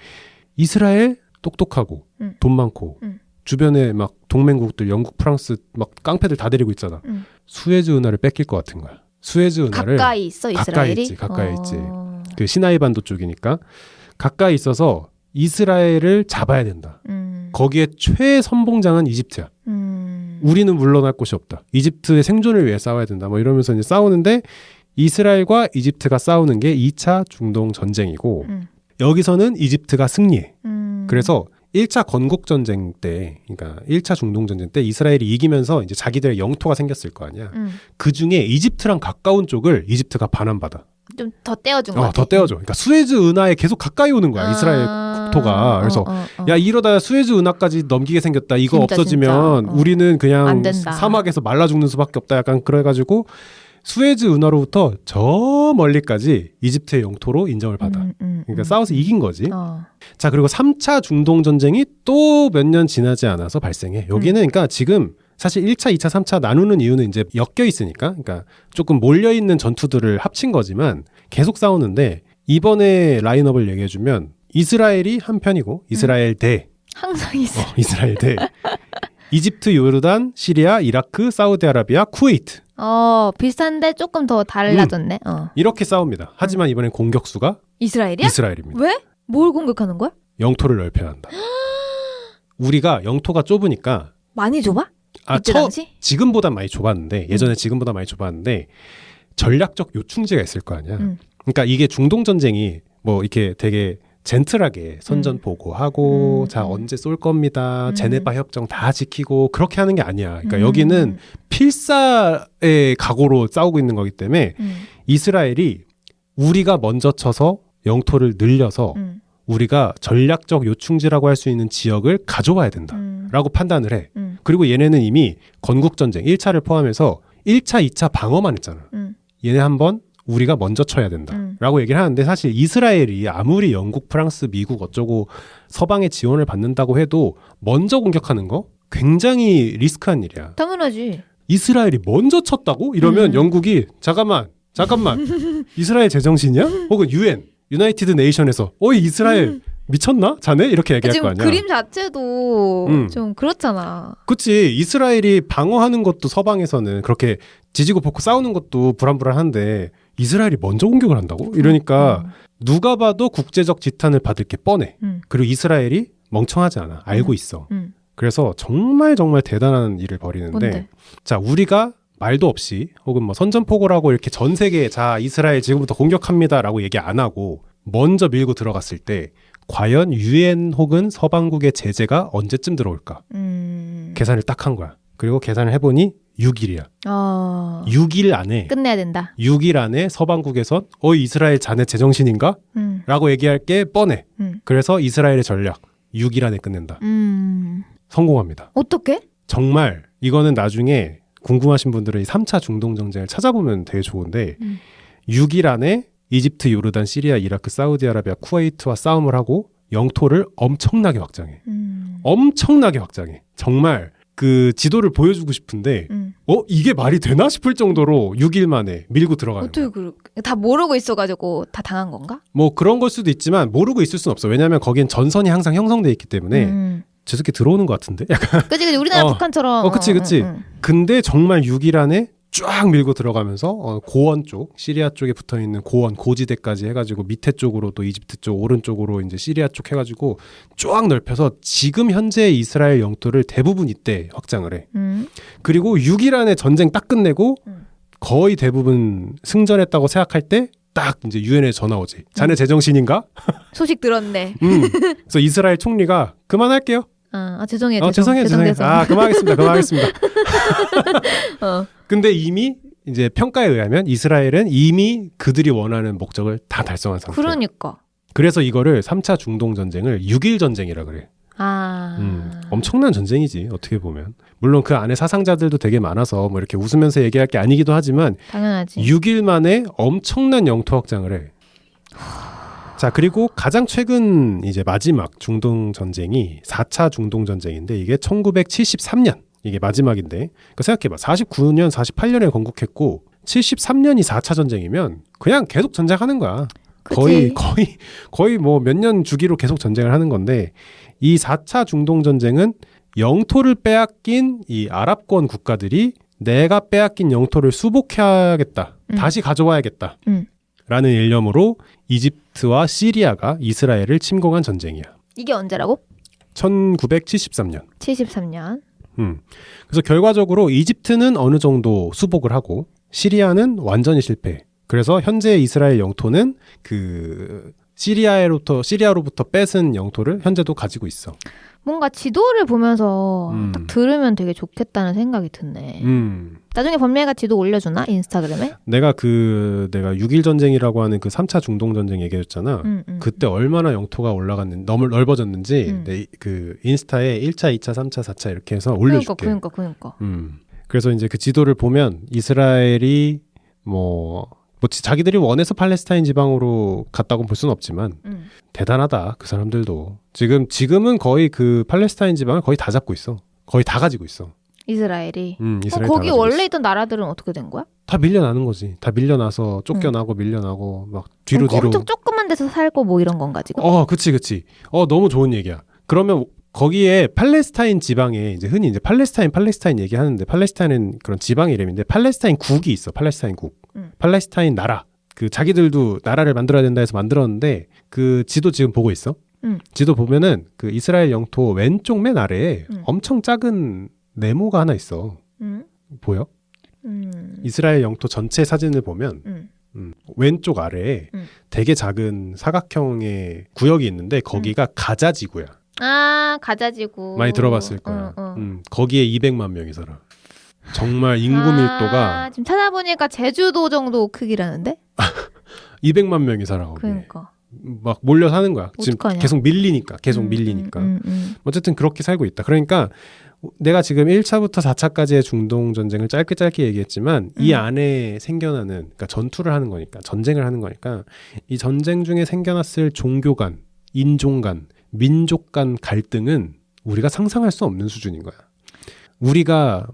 이스라엘 똑똑하고 돈 많고 주변에 막 동맹국들 영국, 프랑스 막 깡패들 다 데리고 있잖아. 수에즈 운하를 뺏길 것 같은 거야. 수에즈 운하를 가까이 있어 이스라엘이? 가까이 있지. 그 시나이 반도 쪽이니까 가까이 있어서 이스라엘을 잡아야 된다. 거기에 최선봉장은 이집트야. 우리는 물러날 곳이 없다. 이집트의 생존을 위해 싸워야 된다. 뭐 이러면서 이제 싸우는데 이스라엘과 이집트가 싸우는 게 2차 중동 전쟁이고 여기서는 이집트가 승리해. 그래서 1차 건국전쟁 때, 그러니까 1차 중동전쟁 때 이스라엘이 이기면서 이제 자기들의 영토가 생겼을 거 아니야. 그 중에 이집트랑 가까운 쪽을 이집트가 반환받아. 좀 더 떼어준 거야. 더 떼어줘. 그러니까 수에즈 은하에 계속 가까이 오는 거야. 이스라엘 국토가. 그래서 야 이러다 수에즈 은하까지 넘기게 생겼다. 이거 진짜, 없어지면 우리는 그냥 된다. 사막에서 말라 죽는 수밖에 없다. 약간 그래가지고 수에즈 은하로부터 저 멀리까지 이집트의 영토로 인정을 받아. 그러니까 싸워서 이긴 거지. 자, 그리고 3차 중동 전쟁이 또 몇 년 지나지 않아서 발생해. 여기는 그러니까 지금 사실 1차, 2차, 3차 나누는 이유는 이제 엮여 있으니까, 그러니까 조금 몰려 있는 전투들을 합친 거지만 계속 싸우는데 이번에 라인업을 얘기해주면 이스라엘이 한 편이고 이스라엘 대 항상 이스라엘 대 이집트, 요르단, 시리아, 이라크, 사우디아라비아, 쿠웨이트. 비슷한데 조금 더 달라졌네. 이렇게 싸웁니다. 하지만 이번엔 공격수가 이스라엘이야? 이스라엘입니다. 왜? 뭘 공격하는 거야? 영토를 넓혀야 한다. 우리가 영토가 좁으니까 많이 좁아? 이때 당시? 지금보다 많이 좁았는데 예전에 지금보다 많이 좁았는데 전략적 요충지가 있을 거 아니야. 그러니까 이게 중동 전쟁이 뭐 이렇게 되게 젠틀하게 선전 보고하고 자 언제 쏠 겁니다. 제네바 협정 다 지키고 그렇게 하는 게 아니야. 그러니까 여기는 필사의 각오로 싸우고 있는 거기 때문에 이스라엘이 우리가 먼저 쳐서 영토를 늘려서 우리가 전략적 요충지라고 할 수 있는 지역을 가져와야 된다라고 판단을 해. 그리고 얘네는 이미 건국전쟁 1차를 포함해서 1차, 2차 방어만 했잖아. 얘네 한번 우리가 먼저 쳐야 된다라고 얘기를 하는데 사실 이스라엘이 아무리 영국, 프랑스, 미국 어쩌고 서방의 지원을 받는다고 해도 먼저 공격하는 거 굉장히 리스크한 일이야. 당연하지. 이스라엘이 먼저 쳤다고? 이러면 영국이 잠깐만 이스라엘 제정신이야? 혹은 유나이티드 네이션에서 이스라엘 미쳤나? 자네? 이렇게 얘기할 거 아니야. 그림 자체도 좀 그렇잖아. 그치. 이스라엘이 방어하는 것도 서방에서는 그렇게 지지고 볶고 싸우는 것도 불안불안한데 이스라엘이 먼저 공격을 한다고? 이러니까 누가 봐도 국제적 지탄을 받을 게 뻔해. 그리고 이스라엘이 멍청하지 않아. 알고 있어. 그래서 정말 대단한 일을 벌이는데 뭔데? 자, 우리가 말도 없이 혹은 뭐 선전포고라고 이렇게 전 세계에 자 이스라엘 지금부터 공격합니다라고 얘기 안 하고 먼저 밀고 들어갔을 때 과연 유엔 혹은 서방국의 제재가 언제쯤 들어올까? 계산을 딱 한 거야. 그리고 계산을 해보니 6일이야. 6일 안에 끝내야 된다. 6일 안에 서방국에선 이스라엘 자네 제정신인가? 라고 얘기할 게 뻔해. 그래서 이스라엘의 전략 6일 안에 끝낸다. 성공합니다. 어떻게? 정말 이거는 나중에 궁금하신 분들은 이 3차 중동 전쟁을 찾아보면 되게 좋은데 6일 안에 이집트, 요르단, 시리아, 이라크, 사우디아라비아, 쿠웨이트와 싸움을 하고 영토를 엄청나게 확장해. 엄청나게 확장해. 정말 그 지도를 보여주고 싶은데 이게 말이 되나 싶을 정도로 6일 만에 밀고 들어가는 거야. 어떻게 다 모르고 있어가지고 다 당한 건가? 뭐 그런 걸 수도 있지만 모르고 있을 수는 없어. 왜냐하면 거기엔 전선이 항상 형성돼 있기 때문에 저 새끼 들어오는 것 같은데? 약간 그치 우리나라 북한처럼. 그치. 근데 정말 6일 안에 쫙 밀고 들어가면서 고원 쪽, 시리아 쪽에 붙어있는 고원, 고지대까지 해가지고 밑에 쪽으로 또 이집트 쪽, 오른쪽으로 이제 시리아 쪽 해가지고 쫙 넓혀서 지금 현재 이스라엘 영토를 대부분 이때 확장을 해. 그리고 6일 안에 전쟁 딱 끝내고 거의 대부분 승전했다고 생각할 때 딱 이제 유엔에 전화 오지. 자네 제정신인가? 소식 들었네. 그래서 이스라엘 총리가 그만할게요. 죄송해요. 죄송해요. 그만하겠습니다. 근데 이미 이제 평가에 의하면 이스라엘은 이미 그들이 원하는 목적을 다 달성한 상태예요. 그러니까. 그래서 이거를 3차 중동 전쟁을 6일 전쟁이라 그래. 엄청난 전쟁이지 어떻게 보면. 물론 그 안에 사상자들도 되게 많아서 뭐 이렇게 웃으면서 얘기할 게 아니기도 하지만 당연하지. 6일 만에 엄청난 영토 확장을 해. 자, 그리고 가장 최근 이제 마지막 중동 전쟁이 4차 중동 전쟁인데 이게 1973년 이게 마지막인데 그 생각해봐. 49년 48년에 건국했고 73년이 4차 전쟁이면 그냥 계속 전쟁하는 거야. 거의 뭐 몇 년 주기로 계속 전쟁을 하는 건데 이 4차 중동 전쟁은 영토를 빼앗긴 이 아랍권 국가들이 내가 빼앗긴 영토를 수복해야겠다. 다시 가져와야겠다. 라는 일념으로 이집트와 시리아가 이스라엘을 침공한 전쟁이야. 이게 언제라고? 1973년. 73년. 그래서 결과적으로 이집트는 어느 정도 수복을 하고 시리아는 완전히 실패. 그래서 현재 이스라엘 영토는 그 시리아로부터 뺏은 영토를 현재도 가지고 있어. 뭔가 지도를 보면서 딱 들으면 되게 좋겠다는 생각이 드네. 나중에 범례가 지도 올려주나? 인스타그램에? 내가 6.1 전쟁이라고 하는 그 3차 중동 전쟁 얘기했잖아. 그때 얼마나 영토가 올라갔는지, 너무 넓어졌는지 내 그 인스타에 1차, 2차, 3차, 4차 이렇게 해서 올려줄게. 그러니까. 그래서 이제 그 지도를 보면 이스라엘이 자기들이 원해서 팔레스타인 지방으로 갔다고 볼 수는 없지만 대단하다. 그 사람들도 지금은 거의 그 팔레스타인 지방을 거의 다 잡고 있어. 거의 다 가지고 있어. 이스라엘이. 이스라엘이 거기 다 원래 있던 나라들은 어떻게 된 거야? 다 밀려나는 거지. 다 밀려나서 쫓겨나고 밀려나고 막 뒤로. 엄청 조그만 데서 살고 뭐 이런 건가 지금? 그치. 너무 좋은 얘기야. 그러면 거기에 팔레스타인 지방에 이제 흔히 이제 팔레스타인 얘기하는데 팔레스타인은 그런 지방 이름인데 팔레스타인 국이 있어. 팔레스타인 국. 팔레스타인 나라. 그 자기들도 나라를 만들어야 된다 해서 만들었는데 그 지도 지금 보고 있어. 지도 보면은 그 이스라엘 영토 왼쪽 맨 아래에 엄청 작은 네모가 하나 있어. 보여? 이스라엘 영토 전체 사진을 보면 왼쪽 아래에 되게 작은 사각형의 구역이 있는데 거기가 가자 지구야. 가자지구. 많이 들어봤을 거야. 거기에 200만 명이 살아. 정말 인구 밀도가 지금 찾아보니까 제주도 정도 크기라는데? 200만 명이 살아. 거기. 그러니까. 막 몰려 사는 거야. 지금 어떡하냐. 계속 밀리니까. 어쨌든 그렇게 살고 있다. 그러니까 내가 지금 1차부터 4차까지의 중동 전쟁을 짧게 얘기했지만 이 안에 생겨나는 그러니까 전투를 하는 거니까 전쟁을 하는 거니까 이 전쟁 중에 생겨났을 종교 간, 인종 간, 민족 간 갈등은 우리가 상상할 수 없는 수준인 거야. 우리가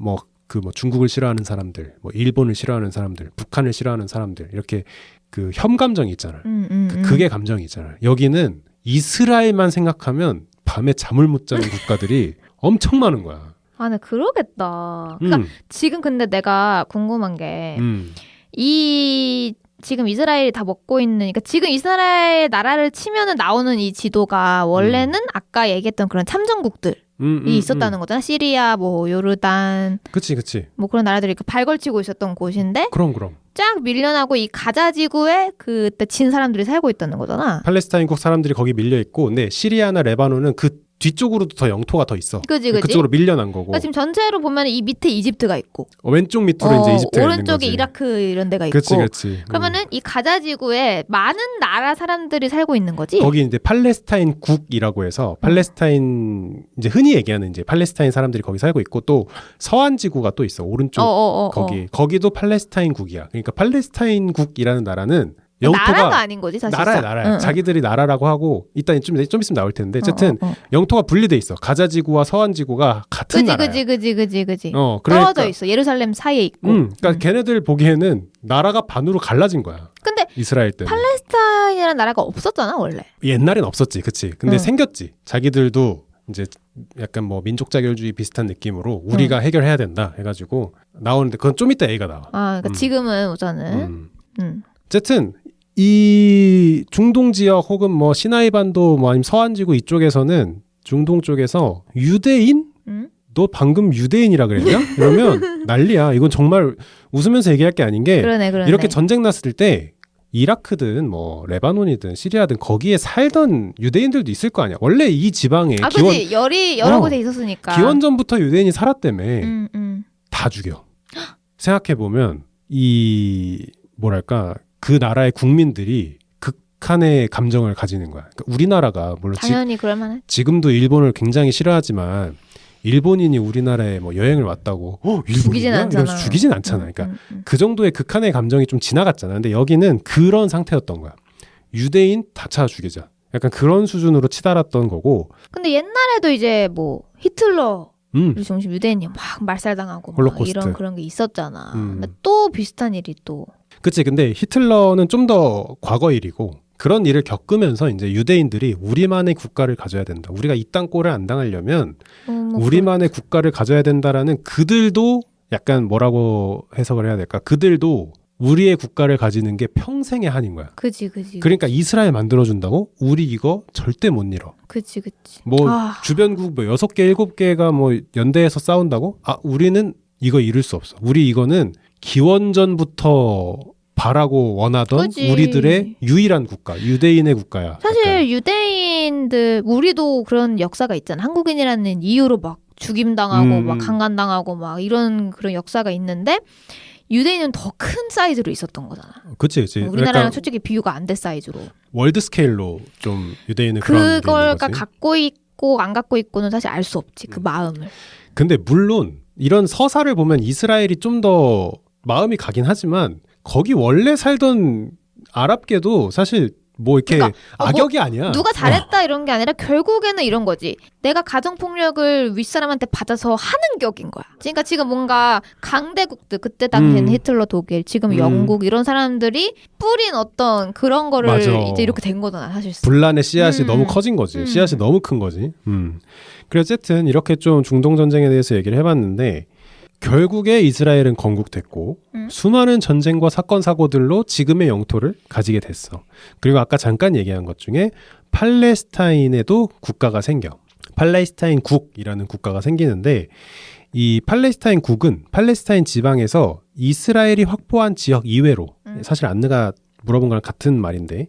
중국을 싫어하는 사람들, 일본을 싫어하는 사람들, 북한을 싫어하는 사람들 이렇게 그 혐감정이 있잖아. 극의 감정이 있잖아. 여기는 이스라엘만 생각하면 밤에 잠을 못 자는 국가들이 엄청 많은 거야. 네, 그러겠다. 그러니까 지금 근데 내가 궁금한 게 지금 이스라엘이 다 먹고 있는, 그러니까 지금 이스라엘 나라를 치면은 나오는 이 지도가 원래는 아까 얘기했던 그런 참전국들이 있었다는 거잖아. 시리아, 요르단. 그치. 그런 나라들이 발걸치고 있었던 곳인데. 그럼. 쫙 밀려나고 이 가자 지구에 그때 진 사람들이 살고 있다는 거잖아. 팔레스타인국 사람들이 거기 밀려 있고, 근데 시리아나 레바논은 그 뒤쪽으로도 더 영토가 더 있어. 그치. 그쪽으로 밀려난 거고. 그러니까 지금 전체로 보면 이 밑에 이집트가 있고. 왼쪽 밑으로 이제 이집트가 있는 거지. 오른쪽에 이라크 이런 데가 있고. 그치. 그러면은 이 가자 지구에 많은 나라 사람들이 살고 있는 거지. 거기 이제 팔레스타인 국이라고 해서 팔레스타인 이제 흔히 얘기하는 이제 팔레스타인 사람들이 거기 살고 있고 또 서한 지구가 또 있어. 오른쪽 거기도 팔레스타인 국이야. 그러니까 팔레스타인 국이라는 나라는 영토가 나라가 아닌 거지 사실상. 나라야. 자기들이 나라라고 하고 이따 좀 있으면 나올 텐데 어쨌든 영토가 분리돼 있어. 가자 지구와 서한 지구가 같은 나라야. 그지. 그러니까, 떨어져 있어. 예루살렘 사이에 있고. 그러니까 걔네들 보기에는 나라가 반으로 갈라진 거야. 근데 이스라엘 때는 팔레스타인이라는 나라가 없었잖아 원래. 옛날엔 없었지, 그치. 근데 생겼지. 자기들도 이제 약간 민족 자결주의 비슷한 느낌으로 우리가 해결해야 된다 해가지고 나오는데 그건 좀 이따 얘기가 나와. 그러니까 지금은 우선은. 어쨌든 이 중동 지역 혹은 시나이 반도 아니면 서한지구 이쪽에서는 중동 쪽에서 유대인? 너 방금 유대인이라 그랬냐? 이러면 난리야. 이건 정말 웃으면서 얘기할 게 아닌 게 그러네. 이렇게 전쟁 났을 때 이라크든 레바논이든 시리아든 거기에 살던 유대인들도 있을 거 아니야. 원래 이 지방에 그치. 열이 여러 곳에 있었으니까. 기원전부터 유대인이 살았다며. 다 죽여. 생각해보면 이 뭐랄까 그 나라의 국민들이 극한의 감정을 가지는 거야. 그러니까 우리나라가 물론 당연히 그럴만해. 지금도 일본을 굉장히 싫어하지만 일본인이 우리나라에 뭐 여행을 왔다고 죽이진 않잖아. 이러면서 죽이진 않잖아. 그러니까 그 정도의 극한의 감정이 좀 지나갔잖아. 근데 여기는 그런 상태였던 거야. 유대인 다 찾아 죽이자. 약간 그런 수준으로 치달았던 거고. 근데 옛날에도 이제 뭐 히틀러 중심 유대인이 막 말살당하고 막 이런 그런 게 있었잖아. 근데 또 비슷한 일이 또. 그치. 근데 히틀러는 좀 더 과거 일이고 그런 일을 겪으면서 이제 유대인들이 우리만의 국가를 가져야 된다. 우리가 이 땅 꼴을 안 당하려면 우리만의 국가를 가져야 된다라는 그들도 약간 뭐라고 해석을 해야 될까? 그들도 우리의 국가를 가지는 게 평생의 한인 거야. 그치. 그러니까 이스라엘 만들어준다고? 우리 이거 절대 못 잃어. 그치. 뭐 주변국 뭐 6개, 7개가 뭐 연대해서 싸운다고? 우리는 이거 잃을 수 없어. 우리 이거는 기원전부터 바라고 원하던 그치. 우리들의 유일한 국가, 유대인의 국가야. 사실 약간. 유대인들 우리도 그런 역사가 있잖아. 한국인이라는 이유로 막 죽임당하고 막 강간당하고 막 이런 그런 역사가 있는데 유대인은 더 큰 사이즈로 있었던 거잖아. 그치. 우리나라랑 그러니까 솔직히 비교가 안 될 사이즈로. 월드 스케일로 좀 유대인은 그런 그걸 갖고 있고 안 갖고 있고는 사실 알 수 없지. 그 마음을. 근데 물론 이런 서사를 보면 이스라엘이 좀 더 마음이 가긴 하지만 거기 원래 살던 아랍계도 사실 뭐 이렇게 그러니까, 악역이 아니야. 누가 잘했다 이런 게 아니라 결국에는 이런 거지. 내가 가정폭력을 윗사람한테 받아서 하는 격인 거야. 그러니까 지금 뭔가 강대국들 그때 당시에는 히틀러 독일 지금 영국 이런 사람들이 뿌린 어떤 그런 거를 맞아. 이제 이렇게 된 거잖아 사실상. 분란의 씨앗이 너무 커진 거지. 씨앗이 너무 큰 거지. 그래서 어쨌든 이렇게 좀 중동전쟁에 대해서 얘기를 해봤는데 결국에 이스라엘은 건국됐고 수많은 전쟁과 사건 사고들로 지금의 영토를 가지게 됐어. 그리고 아까 잠깐 얘기한 것 중에 팔레스타인에도 국가가 생겨. 팔레스타인국이라는 국가가 생기는데 이 팔레스타인국은 팔레스타인 지방에서 이스라엘이 확보한 지역 이외로 사실 안느가 물어본 거랑 같은 말인데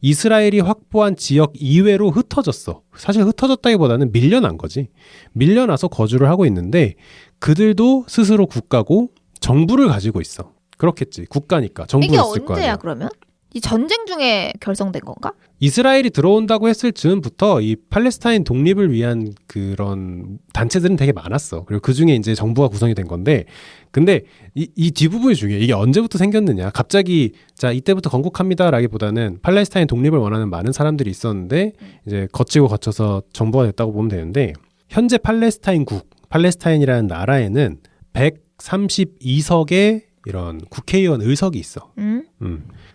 이스라엘이 확보한 지역 이외로 흩어졌어. 사실 흩어졌다기보다는 밀려난 거지. 밀려나서 거주를 하고 있는데 그들도 스스로 국가고 정부를 가지고 있어. 그렇겠지. 국가니까 정부가 있을 거 아니야. 이게 언제야 그러면? 이 전쟁 중에 결성된 건가? 이스라엘이 들어온다고 했을 즈음부터 이 팔레스타인 독립을 위한 그런 단체들은 되게 많았어. 그리고 그 중에 이제 정부가 구성이 된 건데, 근데 이 뒷부분이 중요해. 이게 언제부터 생겼느냐? 갑자기 자 이때부터 건국합니다라기보다는 팔레스타인 독립을 원하는 많은 사람들이 있었는데 이제 거쳐서 정부가 됐다고 보면 되는데 현재 팔레스타인이라는 나라에는 132석의 이런 국회의원 의석이 있어.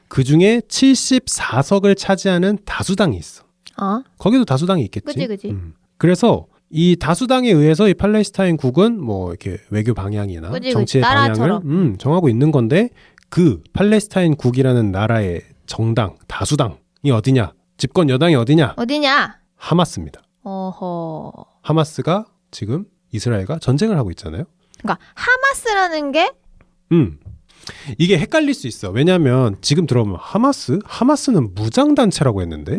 그 중에 74석을 차지하는 다수당이 있어. 거기도 다수당이 있겠지. 그치. 그래서 이 다수당에 의해서 이 팔레스타인국은 뭐 이렇게 외교 방향이나 정치의 방향을 정하고 있는 건데 그 팔레스타인국이라는 나라의 정당, 다수당이 어디냐? 집권 여당이 어디냐? 하마스입니다. 어허. 하마스가 지금 이스라엘과 전쟁을 하고 있잖아요. 그러니까 하마스라는 게 이게 헷갈릴 수 있어. 왜냐하면 지금 들어보면 하마스는 무장단체라고 했는데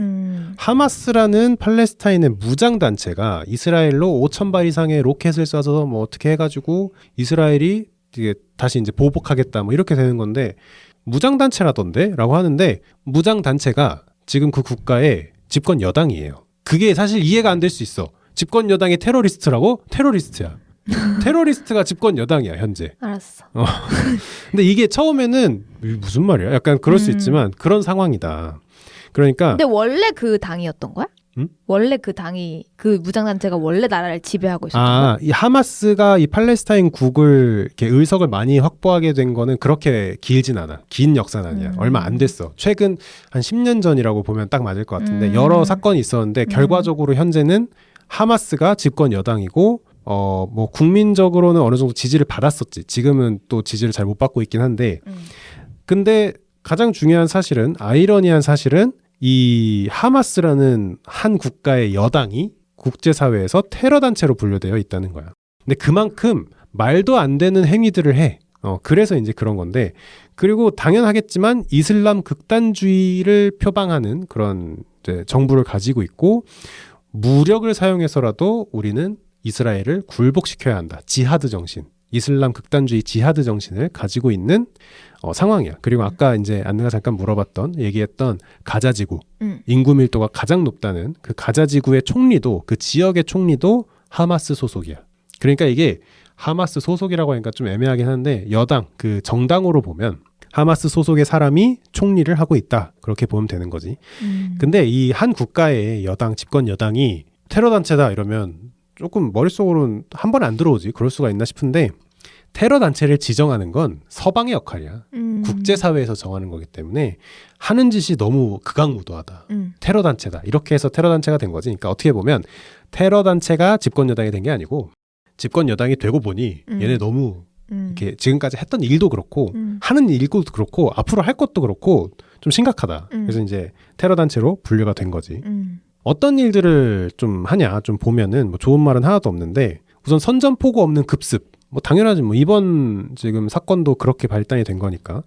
하마스라는 팔레스타인의 무장단체가 이스라엘로 5,000발 이상의 로켓을 쏴서 뭐 어떻게 해가지고 이스라엘이 이게 다시 이제 보복하겠다 뭐 이렇게 되는 건데 무장단체라던데? 라고 하는데 무장단체가 지금 그 국가의 집권 여당이에요. 그게 사실 이해가 안 될 수 있어. 집권 여당이 테러리스트라고? 테러리스트야. 테러리스트가 집권 여당이야 현재. 알았어. 근데 이게 처음에는 무슨 말이야? 약간 그럴 수 있지만 그런 상황이다. 그러니까. 근데 원래 그 당이었던 거야? 원래 그 당이 그 무장단체가 원래 나라를 지배하고 있었던 거야? 이 하마스가 이 팔레스타인 국을 이렇게 의석을 많이 확보하게 된 거는 그렇게 길진 않아. 긴 역사는 아니야. 얼마 안 됐어. 최근 한 10년 전이라고 보면 딱 맞을 것 같은데 여러 사건이 있었는데 결과적으로 현재는 하마스가 집권 여당이고 뭐 국민적으로는 어느 정도 지지를 받았었지. 지금은 또 지지를 잘 못 받고 있긴 한데 근데 가장 중요한 사실은 아이러니한 사실은 이 하마스라는 한 국가의 여당이 국제사회에서 테러 단체로 분류되어 있다는 거야. 근데 그만큼 말도 안 되는 행위들을 해. 그래서 이제 그런 건데 그리고 당연하겠지만 이슬람 극단주의를 표방하는 그런 이제 정부를 가지고 있고 무력을 사용해서라도 우리는 이스라엘을 굴복시켜야 한다. 지하드 정신, 이슬람 극단주의 지하드 정신을 가지고 있는 상황이야. 그리고 아까 이제 안내가 잠깐 얘기했던 가자지구 인구 밀도가 가장 높다는 그 가자지구의 총리도 그 지역의 총리도 하마스 소속이야. 그러니까 이게 하마스 소속이라고 하니까 좀 애매하긴 한데 여당 그 정당으로 보면 하마스 소속의 사람이 총리를 하고 있다. 그렇게 보면 되는 거지. 근데 이 한 국가의 여당 집권 여당이 테러 단체다 이러면 조금 머릿속으로는 한 번에 안 들어오지. 그럴 수가 있나 싶은데 테러 단체를 지정하는 건 서방의 역할이야. 국제사회에서 정하는 거기 때문에 하는 짓이 너무 극악무도하다. 테러 단체다. 이렇게 해서 테러 단체가 된 거지. 그러니까 어떻게 보면 테러 단체가 집권 여당이 된 게 아니고 집권 여당이 되고 보니 얘네 너무 이렇게 지금까지 했던 일도 그렇고 하는 일도 그렇고 앞으로 할 것도 그렇고 좀 심각하다. 그래서 이제 테러 단체로 분류가 된 거지. 어떤 일들을 좀 하냐 좀 보면은 뭐 좋은 말은 하나도 없는데 우선 선전포고 없는 급습. 뭐 당연하지 뭐 이번 지금 사건도 그렇게 발단이 된 거니까.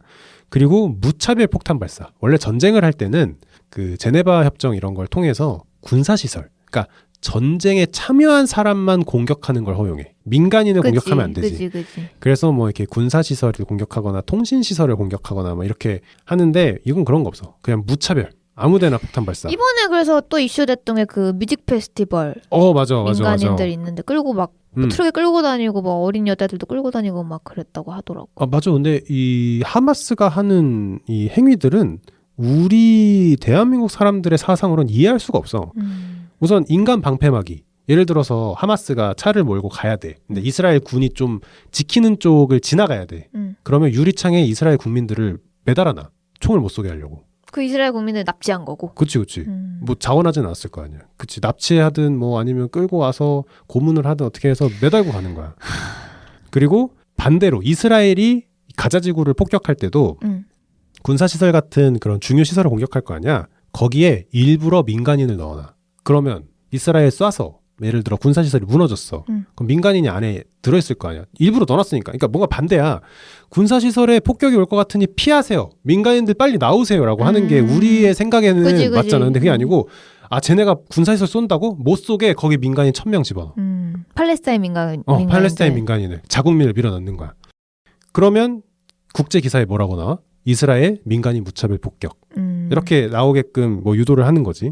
그리고 무차별 폭탄 발사. 원래 전쟁을 할 때는 그 제네바 협정 이런 걸 통해서 군사시설, 그러니까 전쟁에 참여한 사람만 공격하는 걸 허용해. 민간인을 공격하면 안 되지. 그치. 그래서 뭐 이렇게 군사시설을 공격하거나 통신시설을 공격하거나 뭐 이렇게 하는데 이건 그런 거 없어. 그냥 무차별. 아무데나 폭탄 발사. 이번에 그래서 또 이슈됐던 게 그 뮤직 페스티벌. 맞아. 민간인들 있는데 끌고 막 트럭에 끌고 다니고 뭐 어린 여자들도 끌고 다니고 막 그랬다고 하더라고. 맞아. 근데 이 하마스가 하는 이 행위들은 우리 대한민국 사람들의 사상으로는 이해할 수가 없어. 우선 인간 방패막이. 예를 들어서 하마스가 차를 몰고 가야 돼. 근데 이스라엘 군이 좀 지키는 쪽을 지나가야 돼. 그러면 유리창에 이스라엘 국민들을 매달아놔. 총을 못 쏘게 하려고. 그 이스라엘 국민을 납치한 거고. 그치. 뭐 자원하진 않았을 거 아니야. 그치. 납치하든 뭐 아니면 끌고 와서 고문을 하든 어떻게 해서 매달고 가는 거야. 그리고 반대로 이스라엘이 가자지구를 폭격할 때도 군사시설 같은 그런 중요 시설을 공격할 거 아니야. 거기에 일부러 민간인을 넣어놔. 그러면 이스라엘 쏴서 예를 들어 군사시설이 무너졌어. 그럼 민간인이 안에 들어있을 거 아니야. 일부러 넣어놨으니까. 그러니까 뭔가 반대야. 군사시설에 폭격이 올 것 같으니 피하세요. 민간인들 빨리 나오세요라고 하는 게 우리의 생각에는 그치. 맞잖아. 근데 그게 아니고 쟤네가 군사시설 쏜다고? 못 쏘게 거기 민간인 1000명 집어넣어. 팔레스타인 민간인. 팔레스타인 민간인을 자국민을 밀어넣는 거야. 그러면 국제 기사에 뭐라고 나와? 이스라엘 민간인 무차별 폭격. 이렇게 나오게끔 뭐 유도를 하는 거지.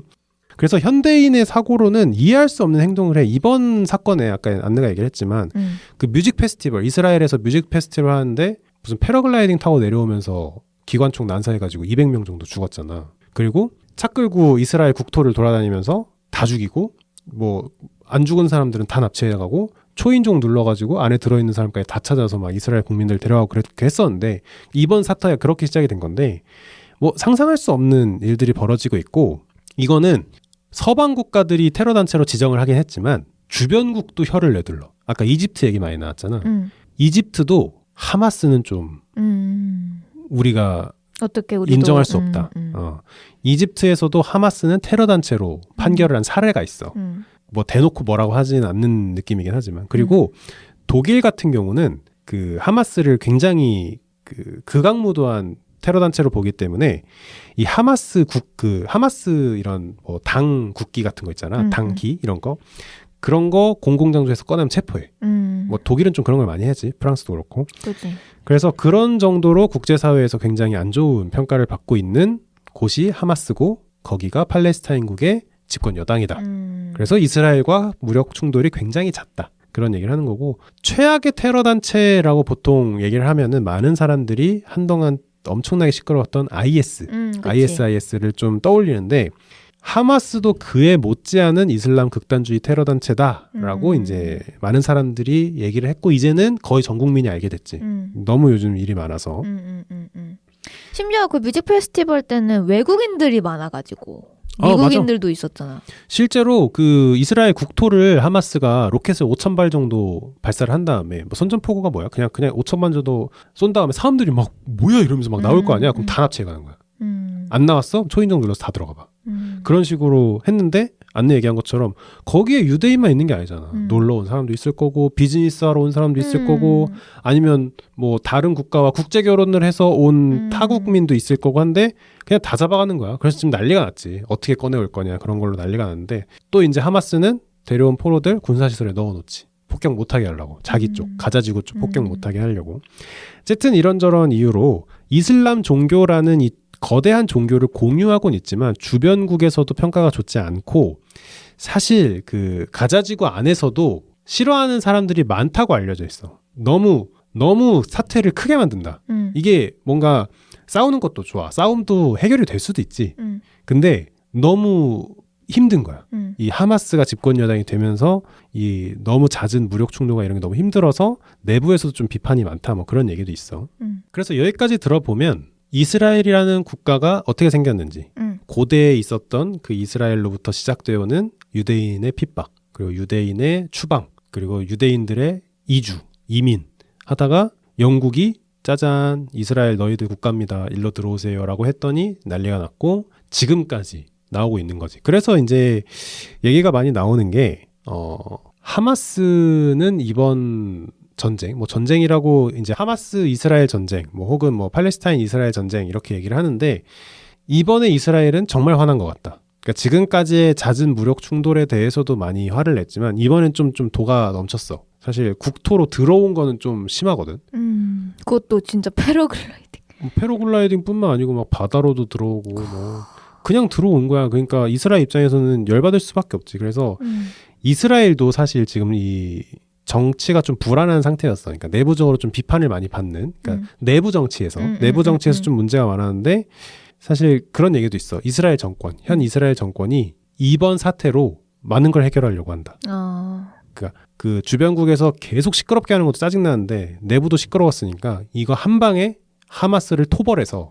그래서 현대인의 사고로는 이해할 수 없는 행동을 해. 이번 사건에 아까 안내가 얘기를 했지만 그 뮤직 페스티벌, 이스라엘에서 뮤직 페스티벌 하는데 무슨 패러글라이딩 타고 내려오면서 기관총 난사해가지고 200명 정도 죽었잖아. 그리고 차 끌고 이스라엘 국토를 돌아다니면서 다 죽이고 뭐 안 죽은 사람들은 다 납치해가고 초인종 눌러가지고 안에 들어있는 사람까지 다 찾아서 막 이스라엘 국민들 데려가고 그렇게 했었는데 이번 사태가 그렇게 시작이 된 건데 뭐 상상할 수 없는 일들이 벌어지고 있고 이거는 서방 국가들이 테러 단체로 지정을 하긴 했지만 주변국도 혀를 내둘러. 아까 이집트 얘기 많이 나왔잖아. 이집트도 하마스는 좀 우리가 어떻게 우리도 인정할 수 없다. 이집트에서도 하마스는 테러 단체로 판결을 한 사례가 있어. 뭐 대놓고 뭐라고 하지는 않는 느낌이긴 하지만 그리고 독일 같은 경우는 그 하마스를 굉장히 그 극악무도한 테러 단체로 보기 때문에 이 하마스 하마스 이런 뭐 당 국기 같은 거 있잖아. 당기 이런 거 그런 거 공공장소에서 꺼내면 체포해. 뭐 독일은 좀 그런 걸 많이 하지. 프랑스도 그렇고. 그치. 그래서 그런 정도로 국제사회에서 굉장히 안 좋은 평가를 받고 있는 곳이 하마스고 거기가 팔레스타인국의 집권 여당이다. 그래서 이스라엘과 무력 충돌이 굉장히 잦다. 그런 얘기를 하는 거고 최악의 테러 단체라고 보통 얘기를 하면은 많은 사람들이 한동안 엄청나게 시끄러웠던 ISIS를 좀 떠올리는데 하마스도 그에 못지않은 이슬람 극단주의 테러 단체다라고 이제 많은 사람들이 얘기를 했고 이제는 거의 전 국민이 알게 됐지. 너무 요즘 일이 많아서. 심지어 그 뮤직 페스티벌 때는 외국인들이 많아가지고 미국인들도 있었잖아. 실제로 그 이스라엘 국토를 하마스가 로켓을 5,000발 정도 발사를 한 다음에 뭐 선전포고가 뭐야? 그냥 5,000발 정도 쏜 다음에 사람들이 막 뭐야 이러면서 막 나올 거 아니야? 그럼 다 납치해 가는 거야. 안 나왔어? 초인종 눌러서 다 들어가 봐. 그런 식으로 했는데 안내 얘기한 것처럼 거기에 유대인만 있는 게 아니잖아. 놀러 온 사람도 있을 거고 비즈니스 하러 온 사람도 있을 거고 아니면 뭐 다른 국가와 국제 결혼을 해서 온 타국민도 있을 거고 한데 그냥 다 잡아가는 거야. 그래서 지금 난리가 났지. 어떻게 꺼내올 거냐 그런 걸로 난리가 났는데 또 이제 하마스는 데려온 포로들 군사시설에 넣어놓지. 폭격 못하게 하려고. 자기 쪽 가자지구 쪽 폭격 못하게 하려고. 어쨌든 이런저런 이유로 이슬람 종교라는 이 거대한 종교를 공유하고는 있지만 주변국에서도 평가가 좋지 않고 사실 그 가자지구 안에서도 싫어하는 사람들이 많다고 알려져 있어. 너무 사태를 크게 만든다. 이게 뭔가 싸우는 것도 좋아. 싸움도 해결이 될 수도 있지. 근데 너무 힘든 거야. 이 하마스가 집권 여당이 되면서 이 너무 잦은 무력 충돌과 이런 게 너무 힘들어서 내부에서도 좀 비판이 많다. 뭐 그런 얘기도 있어. 그래서 여기까지 들어보면 이스라엘이라는 국가가 어떻게 생겼는지 고대에 있었던 그 이스라엘로부터 시작되어 오는 유대인의 핍박, 그리고 유대인의 추방, 그리고 유대인들의 이민 하다가 영국이 짜잔 이스라엘 너희들 국가입니다. 일로 들어오세요 라고 했더니 난리가 났고 지금까지 나오고 있는 거지. 그래서 이제 얘기가 많이 나오는 게 하마스는 이번 전쟁, 뭐 전쟁이라고 이제 하마스 이스라엘 전쟁, 뭐 혹은 뭐 팔레스타인 이스라엘 전쟁 이렇게 얘기를 하는데 이번에 이스라엘은 정말 화난 것 같다. 그러니까 지금까지의 잦은 무력 충돌에 대해서도 많이 화를 냈지만 이번엔 좀 도가 넘쳤어. 사실 국토로 들어온 거는 좀 심하거든. 그것도 진짜 패러글라이딩뿐만 아니고 막 바다로도 들어오고 뭐 그냥 들어온 거야. 그러니까 이스라엘 입장에서는 열받을 수밖에 없지. 그래서 이스라엘도 사실 지금 이 정치가 좀 불안한 상태였어. 그러니까 내부적으로 좀 비판을 많이 받는. 그러니까 내부 정치에서 좀 문제가 많았는데 사실 그런 얘기도 있어. 이스라엘 정권, 현 이스라엘 정권이 이번 사태로 많은 걸 해결하려고 한다. 그러니까 그 주변국에서 계속 시끄럽게 하는 것도 짜증나는데 내부도 시끄러웠으니까 이거 한 방에 하마스를 토벌해서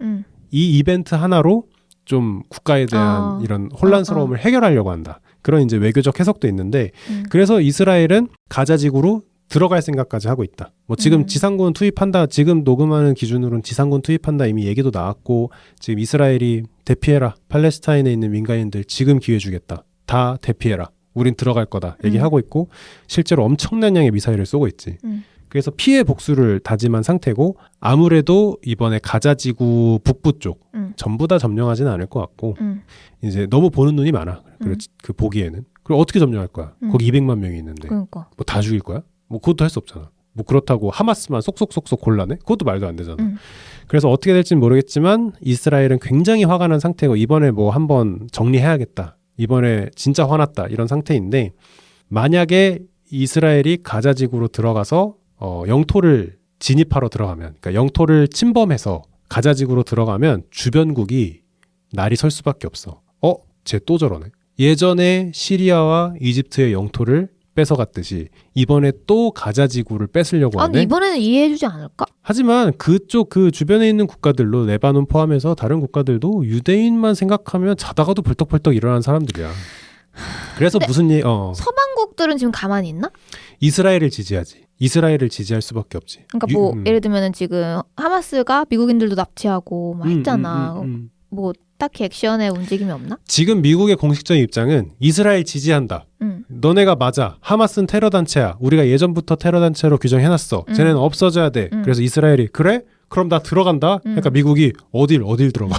이 이벤트 하나로 좀 국가에 대한 이런 혼란스러움을 해결하려고 한다. 그런 이제 외교적 해석도 있는데 그래서 이스라엘은 가자지구로 들어갈 생각까지 하고 있다. 뭐 지금 지상군 투입한다. 지금 녹음하는 기준으로는 지상군 투입한다 이미 얘기도 나왔고 지금 이스라엘이 대피해라. 팔레스타인에 있는 민간인들 지금 기회 주겠다. 다 대피해라. 우린 들어갈 거다. 얘기하고 있고 실제로 엄청난 양의 미사일을 쏘고 있지. 그래서 피해 복수를 다짐한 상태고 아무래도 이번에 가자지구 북부 쪽 전부 다 점령하지는 않을 것 같고 이제 너무 보는 눈이 많아. 그 보기에는. 그럼 어떻게 점령할 거야? 거기 200만 명이 있는데. 그러니까. 뭐 다 죽일 거야? 뭐 그것도 할 수 없잖아. 뭐 그렇다고 하마스만 쏙쏙쏙쏙 골라내? 그것도 말도 안 되잖아. 그래서 어떻게 될지는 모르겠지만 이스라엘은 굉장히 화가 난 상태고 이번에 뭐 한번 정리해야겠다. 이번에 진짜 화났다. 이런 상태인데 만약에 이스라엘이 가자지구로 들어가서 영토를 진입하러 들어가면 그러니까 영토를 침범해서 가자지구로 들어가면 주변국이 날이 설 수밖에 없어. 쟤 또 저러네. 예전에 시리아와 이집트의 영토를 뺏어갔듯이 이번에 또 가자지구를 뺏으려고 하네. 이번에는 이해해주지 않을까? 하지만 그쪽 그 주변에 있는 국가들로 레바논 포함해서 다른 국가들도 유대인만 생각하면 자다가도 벌떡벌떡 일어나는 사람들이야. 그래서 무슨 서방국들은 지금 가만히 있나? 이스라엘을 지지하지. 이스라엘을 지지할 수밖에 없지. 그러니까 뭐 예를 들면은 지금 하마스가 미국인들도 납치하고 막 했잖아. 뭐 딱히 액션에 움직임이 없나? 지금 미국의 공식적인 입장은 이스라엘 지지한다. 너네가 맞아. 하마스는 테러 단체야. 우리가 예전부터 테러 단체로 규정해놨어. 쟤네는 없어져야 돼. 그래서 이스라엘이 그래? 그럼 나 들어간다. 그러니까 미국이 어딜 들어가?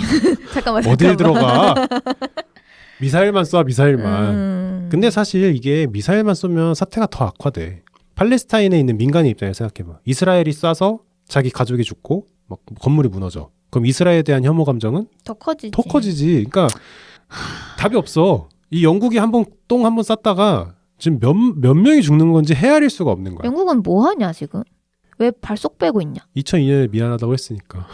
잠깐만. 어딜 들어가? 미사일만 쏴 미사일만. 근데 사실 이게 미사일만 쏘면 사태가 더 악화돼. 팔레스타인에 있는 민간인 입장에서 생각해봐. 이스라엘이 쏴서 자기 가족이 죽고 막 건물이 무너져. 그럼 이스라엘에 대한 혐오 감정은 더 커지지. 그러니까 답이 없어. 이 영국이 똥 한 번 쌌다가 지금 몇 명이 죽는 건지 헤아릴 수가 없는 거야. 영국은 뭐 하냐 지금? 왜 발 쏙 빼고 있냐? 2002년에 미안하다고 했으니까.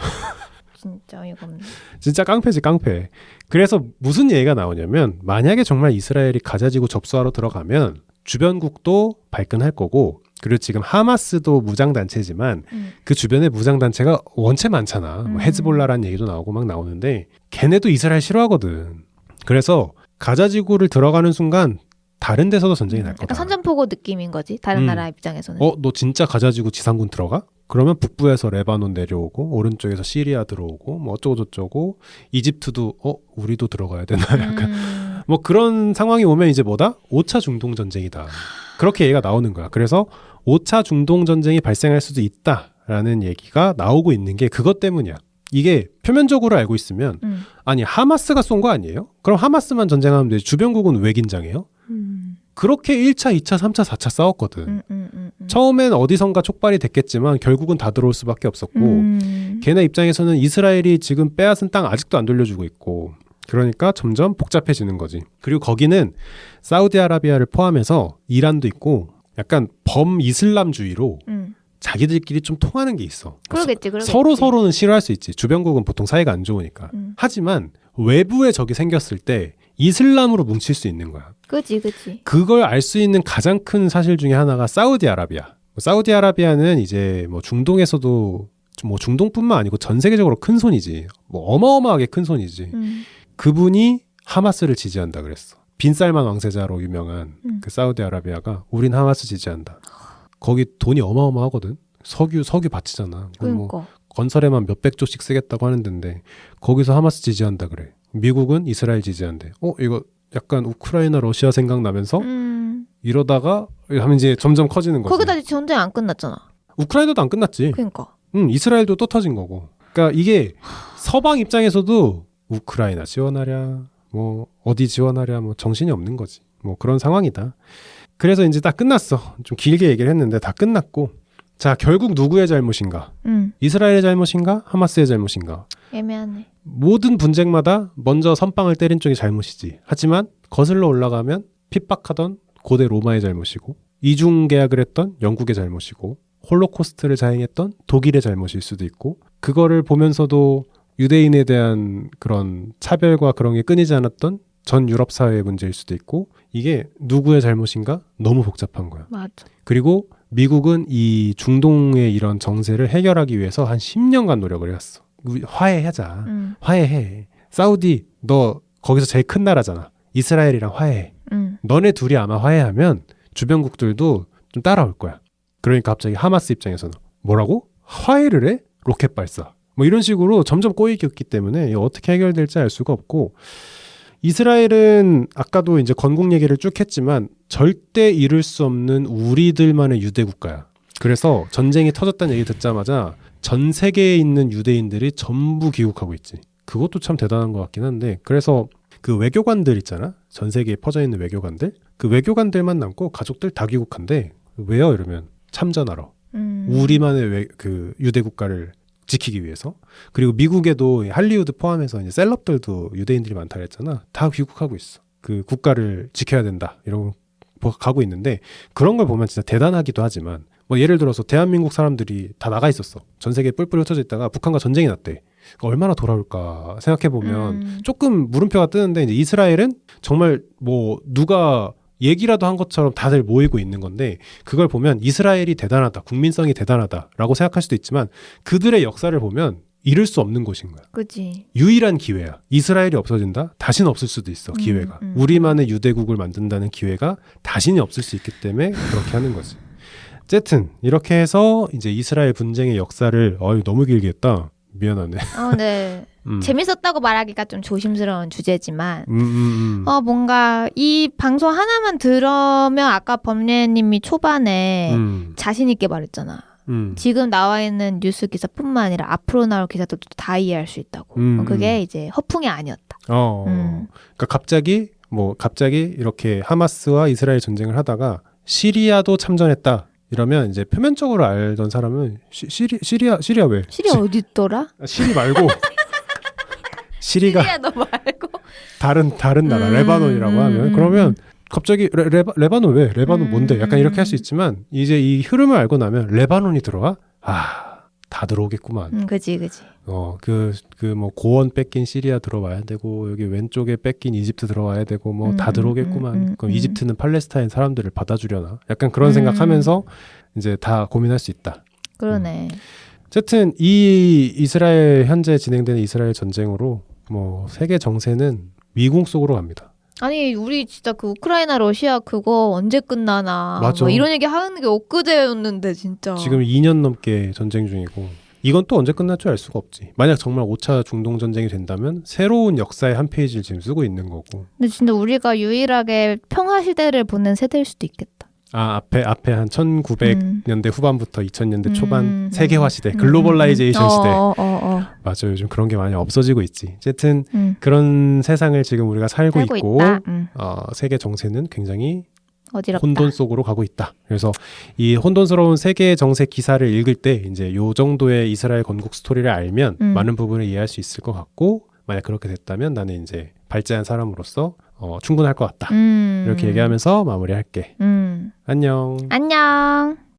진짜 이건 진짜 깡패지 깡패. 그래서 무슨 얘기가 나오냐면 만약에 정말 이스라엘이 가자지구 접수하러 들어가면 주변국도 발끈할 거고 그리고 지금 하마스도 무장단체지만 그 주변에 무장단체가 원체 많잖아. 뭐 헤즈볼라라는 얘기도 나오고 막 나오는데 걔네도 이스라엘 싫어하거든. 그래서 가자지구를 들어가는 순간 다른 데서도 전쟁이 날 거다. 약간 선전포고 느낌인 거지. 다른 나라 입장에서는. 너 진짜 가자지구 지상군 들어가? 그러면 북부에서 레바논 내려오고 오른쪽에서 시리아 들어오고 뭐 어쩌고저쩌고 이집트도 우리도 들어가야 되나 약간 뭐 그런 상황이 오면 이제 뭐다? 5차 중동 전쟁이다. 그렇게 얘기가 나오는 거야. 그래서 5차 중동 전쟁이 발생할 수도 있다라는 얘기가 나오고 있는 게 그것 때문이야. 이게 표면적으로 알고 있으면 아니 하마스가 쏜 거 아니에요? 그럼 하마스만 전쟁하면 되지 주변국은 왜 긴장해요? 그렇게 1차, 2차, 3차, 4차 싸웠거든. 처음엔 어디선가 촉발이 됐겠지만 결국은 다 들어올 수밖에 없었고 걔네 입장에서는 이스라엘이 지금 빼앗은 땅 아직도 안 돌려주고 있고 그러니까 점점 복잡해지는 거지. 그리고 거기는 사우디아라비아를 포함해서 이란도 있고 약간 범이슬람주의로 자기들끼리 좀 통하는 게 있어. 그러겠지. 서로는 싫어할 수 있지. 주변국은 보통 사이가 안 좋으니까. 하지만 외부에 적이 생겼을 때 이슬람으로 뭉칠 수 있는 거야. 그치. 그걸 알 수 있는 가장 큰 사실 중에 하나가 사우디아라비아. 사우디아라비아는 이제 뭐 중동에서도 뭐 중동뿐만 아니고 전 세계적으로 큰 손이지. 뭐 어마어마하게 큰 손이지. 그분이 하마스를 지지한다 그랬어. 빈살만 왕세자로 유명한 그 사우디아라비아가 우린 하마스 지지한다. 거기 돈이 어마어마하거든. 석유 바치잖아. 그러니까. 뭐 건설에만 몇백 조씩 쓰겠다고 하는 데인데 거기서 하마스 지지한다 그래. 미국은 이스라엘 지지한대. 이거 약간 우크라이나 러시아 생각나면서 이러다가 하면 이제 점점 커지는 거지. 거기다 전쟁 안 끝났잖아. 우크라이나도 안 끝났지. 그러니까. 이스라엘도 또 터진 거고. 그러니까 이게 서방 입장에서도 우크라이나 지원하랴, 뭐 어디 지원하랴, 뭐 정신이 없는 거지. 뭐 그런 상황이다. 그래서 이제 다 끝났어. 좀 길게 얘기를 했는데 다 끝났고. 자, 결국 누구의 잘못인가? 이스라엘의 잘못인가? 하마스의 잘못인가? 애매하네. 모든 분쟁마다 먼저 선빵을 때린 쪽이 잘못이지. 하지만 거슬러 올라가면 핍박하던 고대 로마의 잘못이고 이중계약을 했던 영국의 잘못이고 홀로코스트를 자행했던 독일의 잘못일 수도 있고 그거를 보면서도 유대인에 대한 그런 차별과 그런 게 끊이지 않았던 전 유럽 사회의 문제일 수도 있고 이게 누구의 잘못인가? 너무 복잡한 거야. 맞아. 그리고 미국은 이 중동의 이런 정세를 해결하기 위해서 한 10년간 노력을 해왔어. 화해하자. 화해해. 사우디 너 거기서 제일 큰 나라잖아. 이스라엘이랑 화해해. 너네 둘이 아마 화해하면 주변국들도 좀 따라올 거야. 그러니까 갑자기 하마스 입장에서는 뭐라고? 화해를 해? 로켓 발사. 뭐 이런 식으로 점점 꼬이기 때문에 어떻게 해결될지 알 수가 없고 이스라엘은 아까도 이제 건국 얘기를 쭉 했지만 절대 이룰 수 없는 우리들만의 유대 국가야. 그래서 전쟁이 터졌다는 얘기 듣자마자 전 세계에 있는 유대인들이 전부 귀국하고 있지. 그것도 참 대단한 것 같긴 한데 그래서 그 외교관들 있잖아. 전 세계에 퍼져 있는 외교관들. 그 외교관들만 남고 가족들 다 귀국한대. 왜요? 이러면 참전하러. 우리만의 그 유대 국가를 지키기 위해서. 그리고 미국에도 할리우드 포함해서 이제 셀럽들도 유대인들이 많다 그랬잖아. 다 귀국하고 있어. 그 국가를 지켜야 된다. 이러고 가고 있는데 그런 걸 보면 진짜 대단하기도 하지만 뭐 예를 들어서 대한민국 사람들이 다 나가 있었어. 전 세계에 뿔뿔이 흩어져 있다가 북한과 전쟁이 났대. 얼마나 돌아올까 생각해보면 조금 물음표가 뜨는데 이제 이스라엘은 정말 뭐 누가 얘기라도 한 것처럼 다들 모이고 있는 건데 그걸 보면 이스라엘이 대단하다, 국민성이 대단하다라고 생각할 수도 있지만 그들의 역사를 보면 이룰 수 없는 곳인 거야. 그치. 유일한 기회야. 이스라엘이 없어진다? 다시는 없을 수도 있어. 기회가. 우리만의 유대국을 만든다는 기회가 다시는 없을 수 있기 때문에 그렇게 하는 거지. 어쨌든 이렇게 해서 이제 이스라엘 분쟁의 역사를 너무 길게 했다. 미안하네. 네. 재밌었다고 말하기가 좀 조심스러운 주제지만 뭔가 이 방송 하나만 들으면 아까 범례님이 초반에 자신 있게 말했잖아. 지금 나와 있는 뉴스 기사뿐만 아니라 앞으로 나올 기사들도 다 이해할 수 있다고. 그게 이제 허풍이 아니었다. 그러니까 갑자기 이렇게 하마스와 이스라엘 전쟁을 하다가 시리아도 참전했다. 이러면 이제 표면적으로 알던 사람은 시리아 왜? 시리아 어디 있더라? 시리 말고 시리가 너 말고 다른 나라 레바논이라고 하면 그러면 갑자기 레바논 왜? 레바논 뭔데? 약간 이렇게 할 수 있지만 이제 이 흐름을 알고 나면 레바논이 들어와? 다 들어오겠구만. 그지. 뭐 고원 뺏긴 시리아 들어와야 되고 여기 왼쪽에 뺏긴 이집트 들어와야 되고 뭐 다 들어오겠구만. 그럼 이집트는 팔레스타인 사람들을 받아주려나? 약간 그런 생각하면서 이제 다 고민할 수 있다. 그러네. 어쨌든 이 이스라엘 현재 진행되는 이스라엘 전쟁으로 뭐 세계 정세는 미궁 속으로 갑니다. 아니 우리 진짜 그 우크라이나 러시아 그거 언제 끝나나 맞아. 뭐 이런 얘기 하는 게 엊그제였는데 진짜 지금 2년 넘게 전쟁 중이고 이건 또 언제 끝날 줄 알 수가 없지. 만약 정말 5차 중동 전쟁이 된다면 새로운 역사의 한 페이지를 지금 쓰고 있는 거고. 근데 진짜 우리가 유일하게 평화 시대를 보는 세대일 수도 있겠다. 앞에 한 1900년대 후반부터 2000년대 초반 세계화 시대, 글로벌라이제이션 시대. 맞아요. 요즘 그런 게 많이 없어지고 있지. 어쨌든 그런 세상을 지금 우리가 살고 있고 세계 정세는 굉장히 어지럽다. 혼돈 속으로 가고 있다. 그래서 이 혼돈스러운 세계의 정세 기사를 읽을 때 이제 요 정도의 이스라엘 건국 스토리를 알면 많은 부분을 이해할 수 있을 것 같고 만약 그렇게 됐다면 나는 이제 발제한 사람으로서 충분할 것 같다. 이렇게 얘기하면서 마무리할게. 안녕. 안녕.